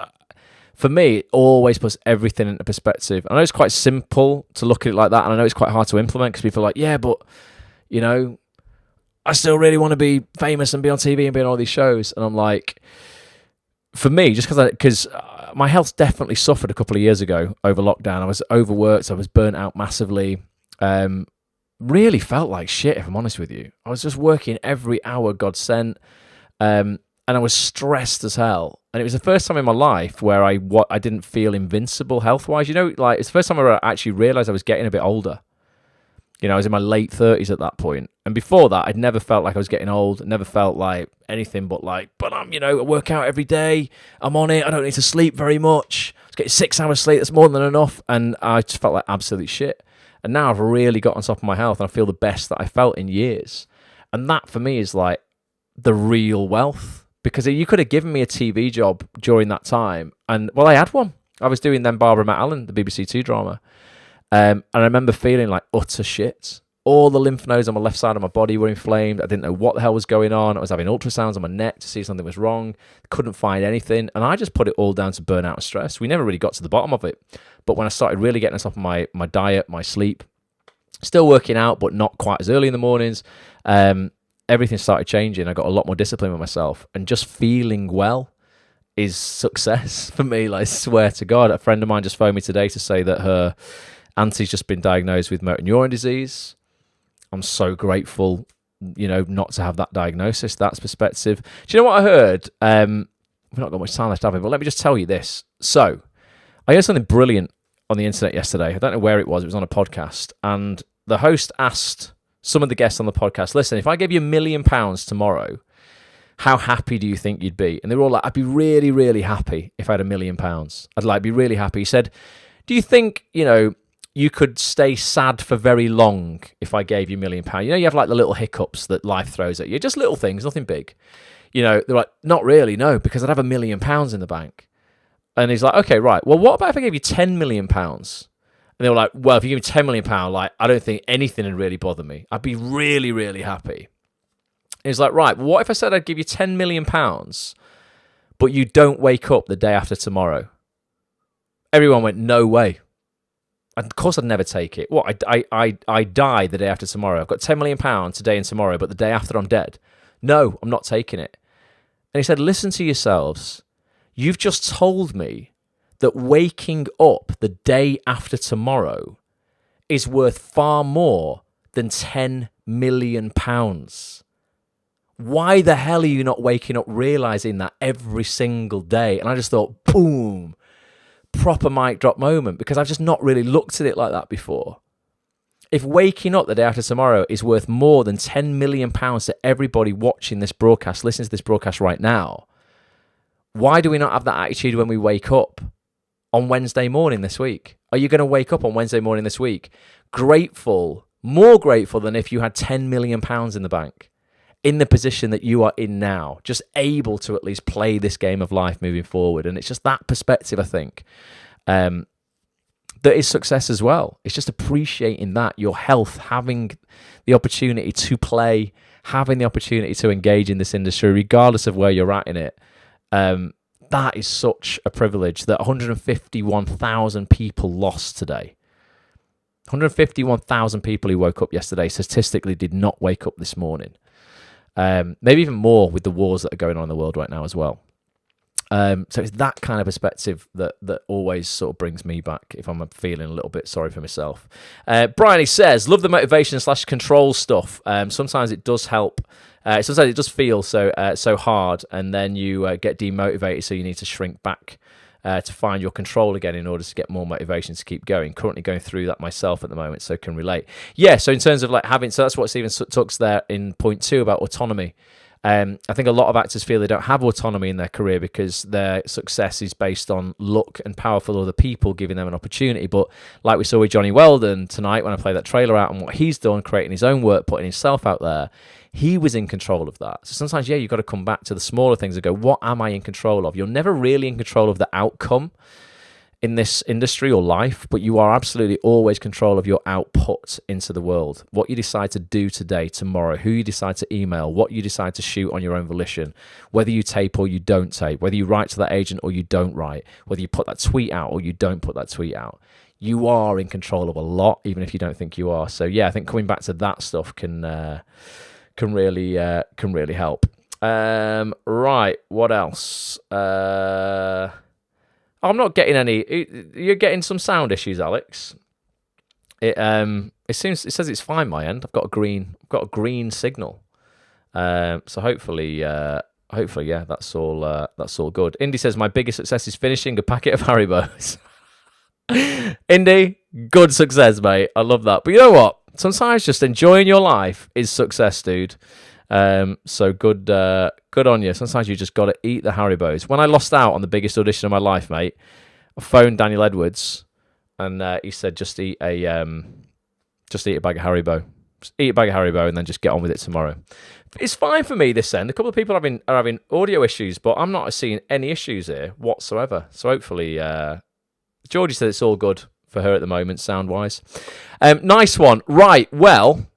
for me, it always puts everything into perspective. I know it's quite simple to look at it like that, and I know it's quite hard to implement because people are like, yeah, but, you know, I still really want to be famous and be on TV and be on all these shows. And I'm like, for me, just because my health definitely suffered a couple of years ago over lockdown. I was overworked. I was burnt out massively. Really felt like shit, if I'm honest with you. I was just working every hour God sent, and I was stressed as hell. And it was the first time in my life where I didn't feel invincible health-wise. You know, like, it's the first time I actually realised I was getting a bit older. You know, I was in my late 30s at that point. And before that, I'd never felt like I was getting old. Never felt like anything but I'm, I work out every day. I'm on it. I don't need to sleep very much. I was getting 6 hours sleep. That's more than enough. And I just felt like absolute shit. And now I've really got on top of my health and I feel the best that I felt in years. And that for me is like the real wealth, because you could have given me a TV job during that time. And well, I had one. I was doing then Barbara Matt Allen, the BBC Two drama. And I remember feeling like utter shit. All the lymph nodes on my left side of my body were inflamed. I didn't know what the hell was going on. I was having ultrasounds on my neck to see if something was wrong. Couldn't find anything. And I just put it all down to burnout and stress. We never really got to the bottom of it. But when I started really getting on top of my diet, my sleep, still working out, but not quite as early in the mornings, everything started changing. I got a lot more discipline with myself. And just feeling well is success for me. Like, I swear to God, a friend of mine just phoned me today to say that her auntie's just been diagnosed with motor neuron disease. I'm so grateful, not to have that diagnosis. That's perspective. Do you know what I heard? We've not got much time left, have we? But let me just tell you this. So, I heard something brilliant on the internet yesterday. I don't know where it was. It was on a podcast. And the host asked some of the guests on the podcast, listen, if I gave you £1 million tomorrow, how happy do you think you'd be? And they were all like, I'd be really, really happy if I had £1 million. I'd be really happy. He said, do you think, you could stay sad for very long if I gave you £1 million? You have like the little hiccups that life throws at you, just little things, nothing big. They're like, not really, no, because I'd have £1 million in the bank. And he's like, okay, right. Well, what about if I gave you £10 million? And they were like, well, if you give me £10 million, I don't think anything would really bother me. I'd be really, really happy. And he's like, right, well, what if I said I'd give you £10 million, but you don't wake up the day after tomorrow? Everyone went, no way. And of course I'd never take it. What, I die the day after tomorrow. I've got £10 million today and tomorrow, but the day after I'm dead. No, I'm not taking it. And he said, listen to yourselves. You've just told me that waking up the day after tomorrow is worth far more than £10 million. Why the hell are you not waking up realising that every single day? And I just thought, boom. Proper mic drop moment, because I've just not really looked at it like that before. If waking up the day after tomorrow is worth more than £10 million to everybody watching this broadcast, listening to this broadcast right now, why do we not have that attitude when we wake up on Wednesday morning this week? Are you going to wake up on Wednesday morning this week grateful, more grateful than if you had £10 million in the bank? In the position that you are in now, just able to at least play this game of life moving forward. And it's just that perspective, I think, that is success as well. It's just appreciating that, your health, having the opportunity to play, having the opportunity to engage in this industry, regardless of where you're at in it. That is such a privilege that 151,000 people lost today. 151,000 people who woke up yesterday statistically did not wake up this morning. Maybe even more with the wars that are going on in the world right now as well. So it's that kind of perspective that always sort of brings me back if I'm feeling a little bit sorry for myself. Brian, he says, love the motivation / control stuff. Sometimes it does help. Sometimes it does feel so hard, and then you get demotivated, so you need to shrink back to find your control again in order to get more motivation to keep going. Currently going through that myself at the moment, so can relate. Yeah, so in terms of like having, so that's what Stephen talks there in point 2 about autonomy. I think a lot of actors feel they don't have autonomy in their career because their success is based on luck and powerful other people giving them an opportunity. But like we saw with Johnny Weldon tonight when I played that trailer out and what he's done, creating his own work, putting himself out there, he was in control of that. So sometimes, you've got to come back to the smaller things and go, what am I in control of? You're never really in control of the outcome in this industry or life, but you are absolutely always control of your output into the world. What you decide to do today, tomorrow, who you decide to email, what you decide to shoot on your own volition, whether you tape or you don't tape, whether you write to that agent or you don't write, whether you put that tweet out or you don't put that tweet out. You are in control of a lot, even if you don't think you are. So yeah, I think coming back to that stuff can really help. Right, what else? I'm not getting any. You're getting some sound issues, Alex. It says it's fine my end. I've got a green signal. So hopefully, yeah, that's all good. Indy says my biggest success is finishing a packet of Haribos. Indy, good success, mate. I love that. But you know what? Sometimes just enjoying your life is success, dude. So good on you. Sometimes you just got to eat the Haribos. When I lost out on the biggest audition of my life, mate, I phoned Daniel Edwards, and he said just eat a bag of Haribo. Just eat a bag of Haribo, and then just get on with it tomorrow. It's fine for me this end. A couple of people are having audio issues, but I'm not seeing any issues here whatsoever. So hopefully, Georgie said it's all good for her at the moment, sound-wise. Nice one. Right, well,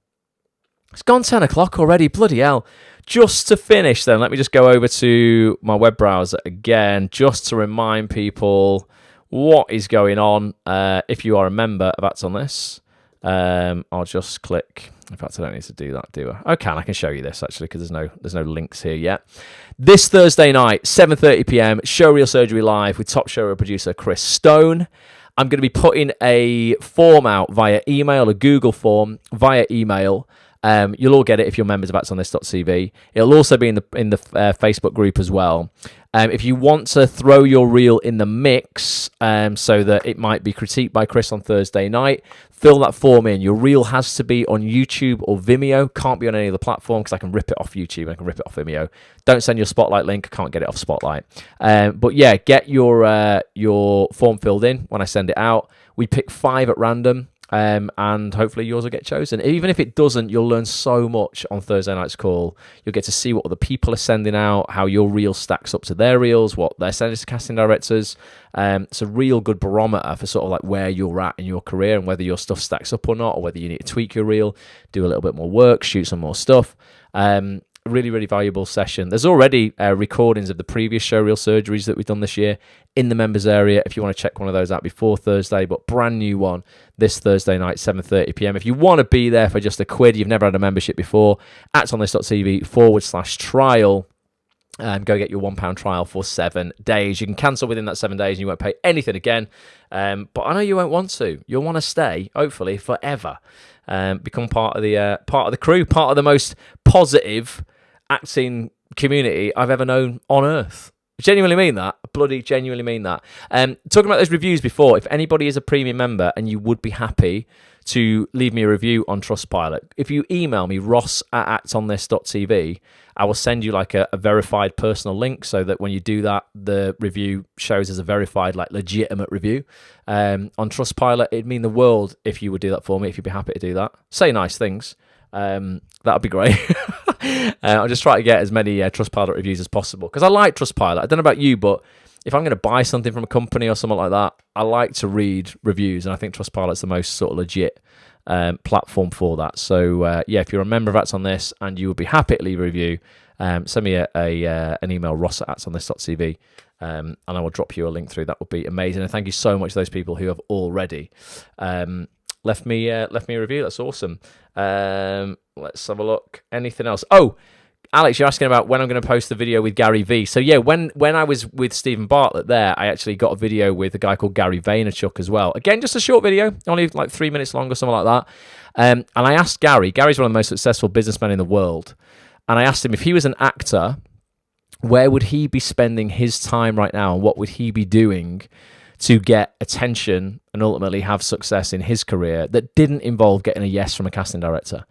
it's gone 10 o'clock already. Bloody hell. Just to finish then, let me just go over to my web browser again, just to remind people what is going on. If you are a member of Acts on This, I'll just click. In fact, I don't need to do that, do I? I can show you this, actually, because there's no links here yet. This Thursday night, 7:30 p.m, Showreel Surgery Live with top showreel producer Chris Stone. I'm going to be putting a form out via email, a Google form via email. You'll all get it if you're members of actsonthis.tv. It'll also be in the Facebook group as well. If you want to throw your reel in the mix so that it might be critiqued by Chris on Thursday night, fill that form in. Your reel has to be on YouTube or Vimeo. Can't be on any other platform because I can rip it off YouTube and I can rip it off Vimeo. Don't send your Spotlight link. I can't get it off Spotlight. But yeah, get your form filled in when I send it out. We pick 5 at random. And hopefully yours will get chosen. Even if it doesn't, you'll learn so much on Thursday night's call. You'll get to see what other people are sending out, how your reel stacks up to their reels, what they're sending to casting directors. It's a real good barometer for sort of like where you're at in your career and whether your stuff stacks up or not, or whether you need to tweak your reel, do a little bit more work, shoot some more stuff. Really, really valuable session. There's already recordings of the previous showreel surgeries that we've done this year in the members area if you want to check one of those out before Thursday, but brand new one this Thursday night, 7:30 p.m. If you want to be there for just £1, you've never had a membership before, actsonthis.tv/trial. Go get your £1 trial for 7 days. You can cancel within that 7 days and you won't pay anything again. But I know you won't want to. You'll want to stay, hopefully, forever. Become part of the crew, part of the most positive acting community I've ever known on earth. Genuinely mean that. Bloody genuinely mean that. Talking about those reviews before, if anybody is a premium member and you would be happy to leave me a review on Trustpilot, if you email me, ross@actsonthis.tv, I will send you like a verified personal link so that when you do that, the review shows as a verified, like legitimate review. On Trustpilot, it'd mean the world if you would do that for me, if you'd be happy to do that. Say nice things. That'd be great. I'll just try to get as many Trustpilot reviews as possible because I like Trustpilot. I don't know about you, but if I'm going to buy something from a company or something like that, I like to read reviews, and I think Trustpilot's the most sort of legit platform for that. So yeah, if you're a member of Acts on This and you would be happy to leave a review, send me an email, ross@actsonthis.tv, and I will drop you a link through. That would be amazing. And thank you so much to those people who have already left me a review. That's awesome. Let's have a look. Anything else? Oh, Alex, you're asking about when I'm going to post the video with Gary V. So yeah, when I was with Stephen Bartlett there, I actually got a video with a guy called Gary Vaynerchuk as well. Again, just a short video, only like 3 minutes long or something like that. And I asked Gary's one of the most successful businessmen in the world. And I asked him if he was an actor, where would he be spending his time right now and what would he be doing to get attention and ultimately have success in his career that didn't involve getting a yes from a casting director.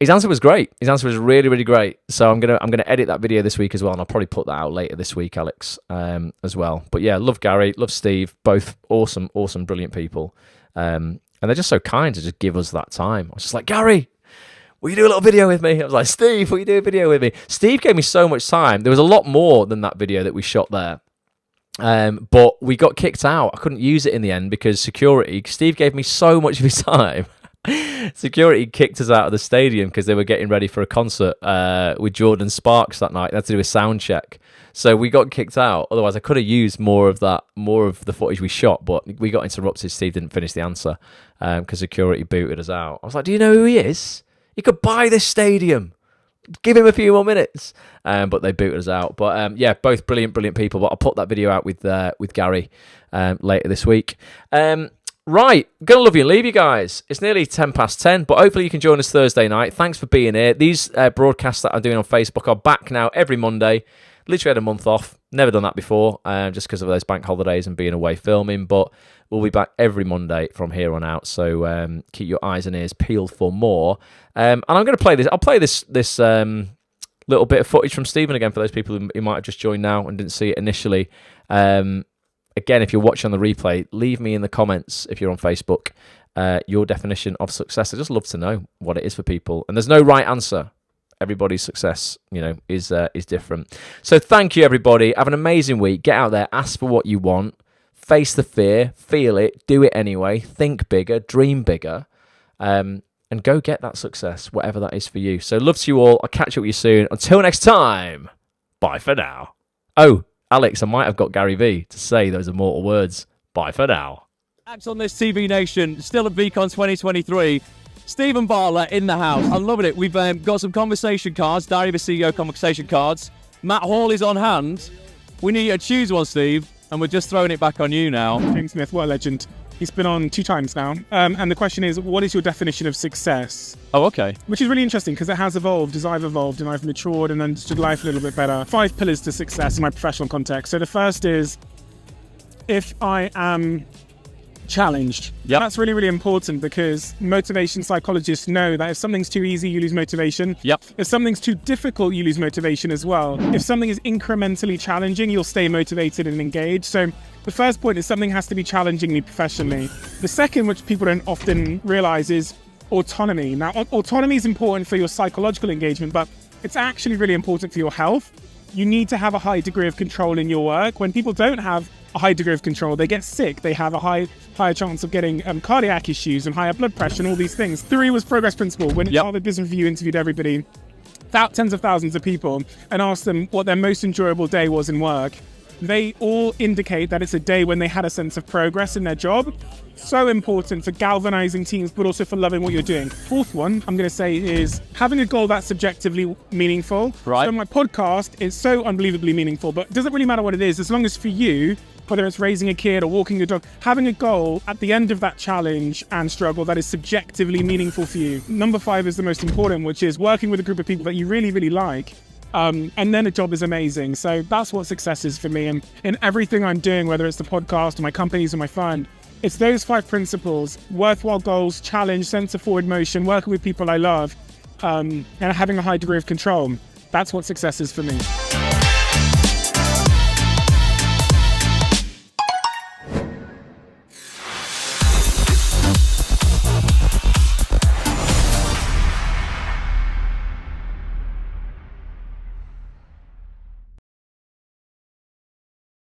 His answer was great. His answer was really, really great. So I'm gonna edit that video this week as well, and I'll probably put that out later this week, Alex, as well. But yeah, love Gary, love Steve, both awesome, brilliant people. And they're just so kind to just give us that time. I was just like, Gary, will you do a little video with me? I was like, Steve, will you do a video with me? Steve gave me so much time. There was a lot more than that video that we shot there. But we got kicked out. I couldn't use it in the end because security, Steve gave me so much of his time. Security kicked us out of the stadium because they were getting ready for a concert with Jordan Sparks that night. They had to do a sound check. So we got kicked out. Otherwise, I could have used more of the footage we shot, but we got interrupted. Steve didn't finish the answer because security booted us out. I was like, do you know who he is? He could buy this stadium. give him a few more minutes. But they booted us out. But yeah, both brilliant people. But I'll put that video out with Gary later this week. Right, gonna love you and leave you guys. It's nearly 10:10, but hopefully you can join us Thursday night. Thanks for being here. These broadcasts that I'm doing on Facebook are back now every Monday. Literally had a month off. Never done that before, just because of those bank holidays and being away filming. But we'll be back every Monday from here on out. So keep your eyes and ears peeled for more. And I'm going to play this. I'll play this little bit of footage from Stephen again for those people who might have just joined now and didn't see it initially. Again, if you're watching on the replay, leave me in the comments if you're on Facebook your definition of success. I just love to know what it is for people. And there's no right answer. Everybody's success, is different. So thank you, everybody. Have an amazing week. Get out there, ask for what you want, face the fear, feel it, do it anyway, think bigger, dream bigger, and go get that success, whatever that is for you. So love to you all. I'll catch up with you soon. Until next time, bye for now. Oh, Alex, I might have got Gary V to say those immortal words. Bye for now. Acts on this TV Nation, still at VCon 2023. Stephen Bartlett in the house. I'm loving it. We've got some conversation cards, Diary of a CEO conversation cards. Matt Hall is on hand. We need you to choose one, Steve, and we're just throwing it back on you now. James Smith, what a legend. He's been on 2 times now. And the question is, what is your definition of success? Oh, okay. Which is really interesting because it has evolved as I've evolved and I've matured and understood life a little bit better. 5 pillars to success in my professional context. So the first is, if I am challenged. Yep. That's really, really important because motivation psychologists know that if something's too easy, you lose motivation. Yep. If something's too difficult, you lose motivation as well. If something is incrementally challenging, you'll stay motivated and engaged. So the first point is something has to be challenging me professionally. The second, which people don't often realize, is autonomy. Now, autonomy is important for your psychological engagement, but it's actually really important for your health. You need to have a high degree of control in your work. When people don't have a high degree of control, they get sick. They have a higher chance of getting cardiac issues and higher blood pressure and all these things. 3 was progress principle. When Harvard Business Review interviewed everybody, tens of thousands of people, and asked them what their most enjoyable day was in work, they all indicate that it's a day when they had a sense of progress in their job. So important for galvanizing teams, but also for loving what you're doing. 4th one, I'm going to say, is having a goal that's subjectively meaningful. Right. So my podcast is so unbelievably meaningful, but it doesn't really matter what it is, as long as for you, whether it's raising a kid or walking your dog, having a goal at the end of that challenge and struggle that is subjectively meaningful for you. Number 5 is the most important, which is working with a group of people that you really, really like. And then a job is amazing. So that's what success is for me. And in everything I'm doing, whether it's the podcast or my companies or my fund, it's those 5 principles: worthwhile goals, challenge, sense of forward motion, working with people I love, and having a high degree of control. That's what success is for me.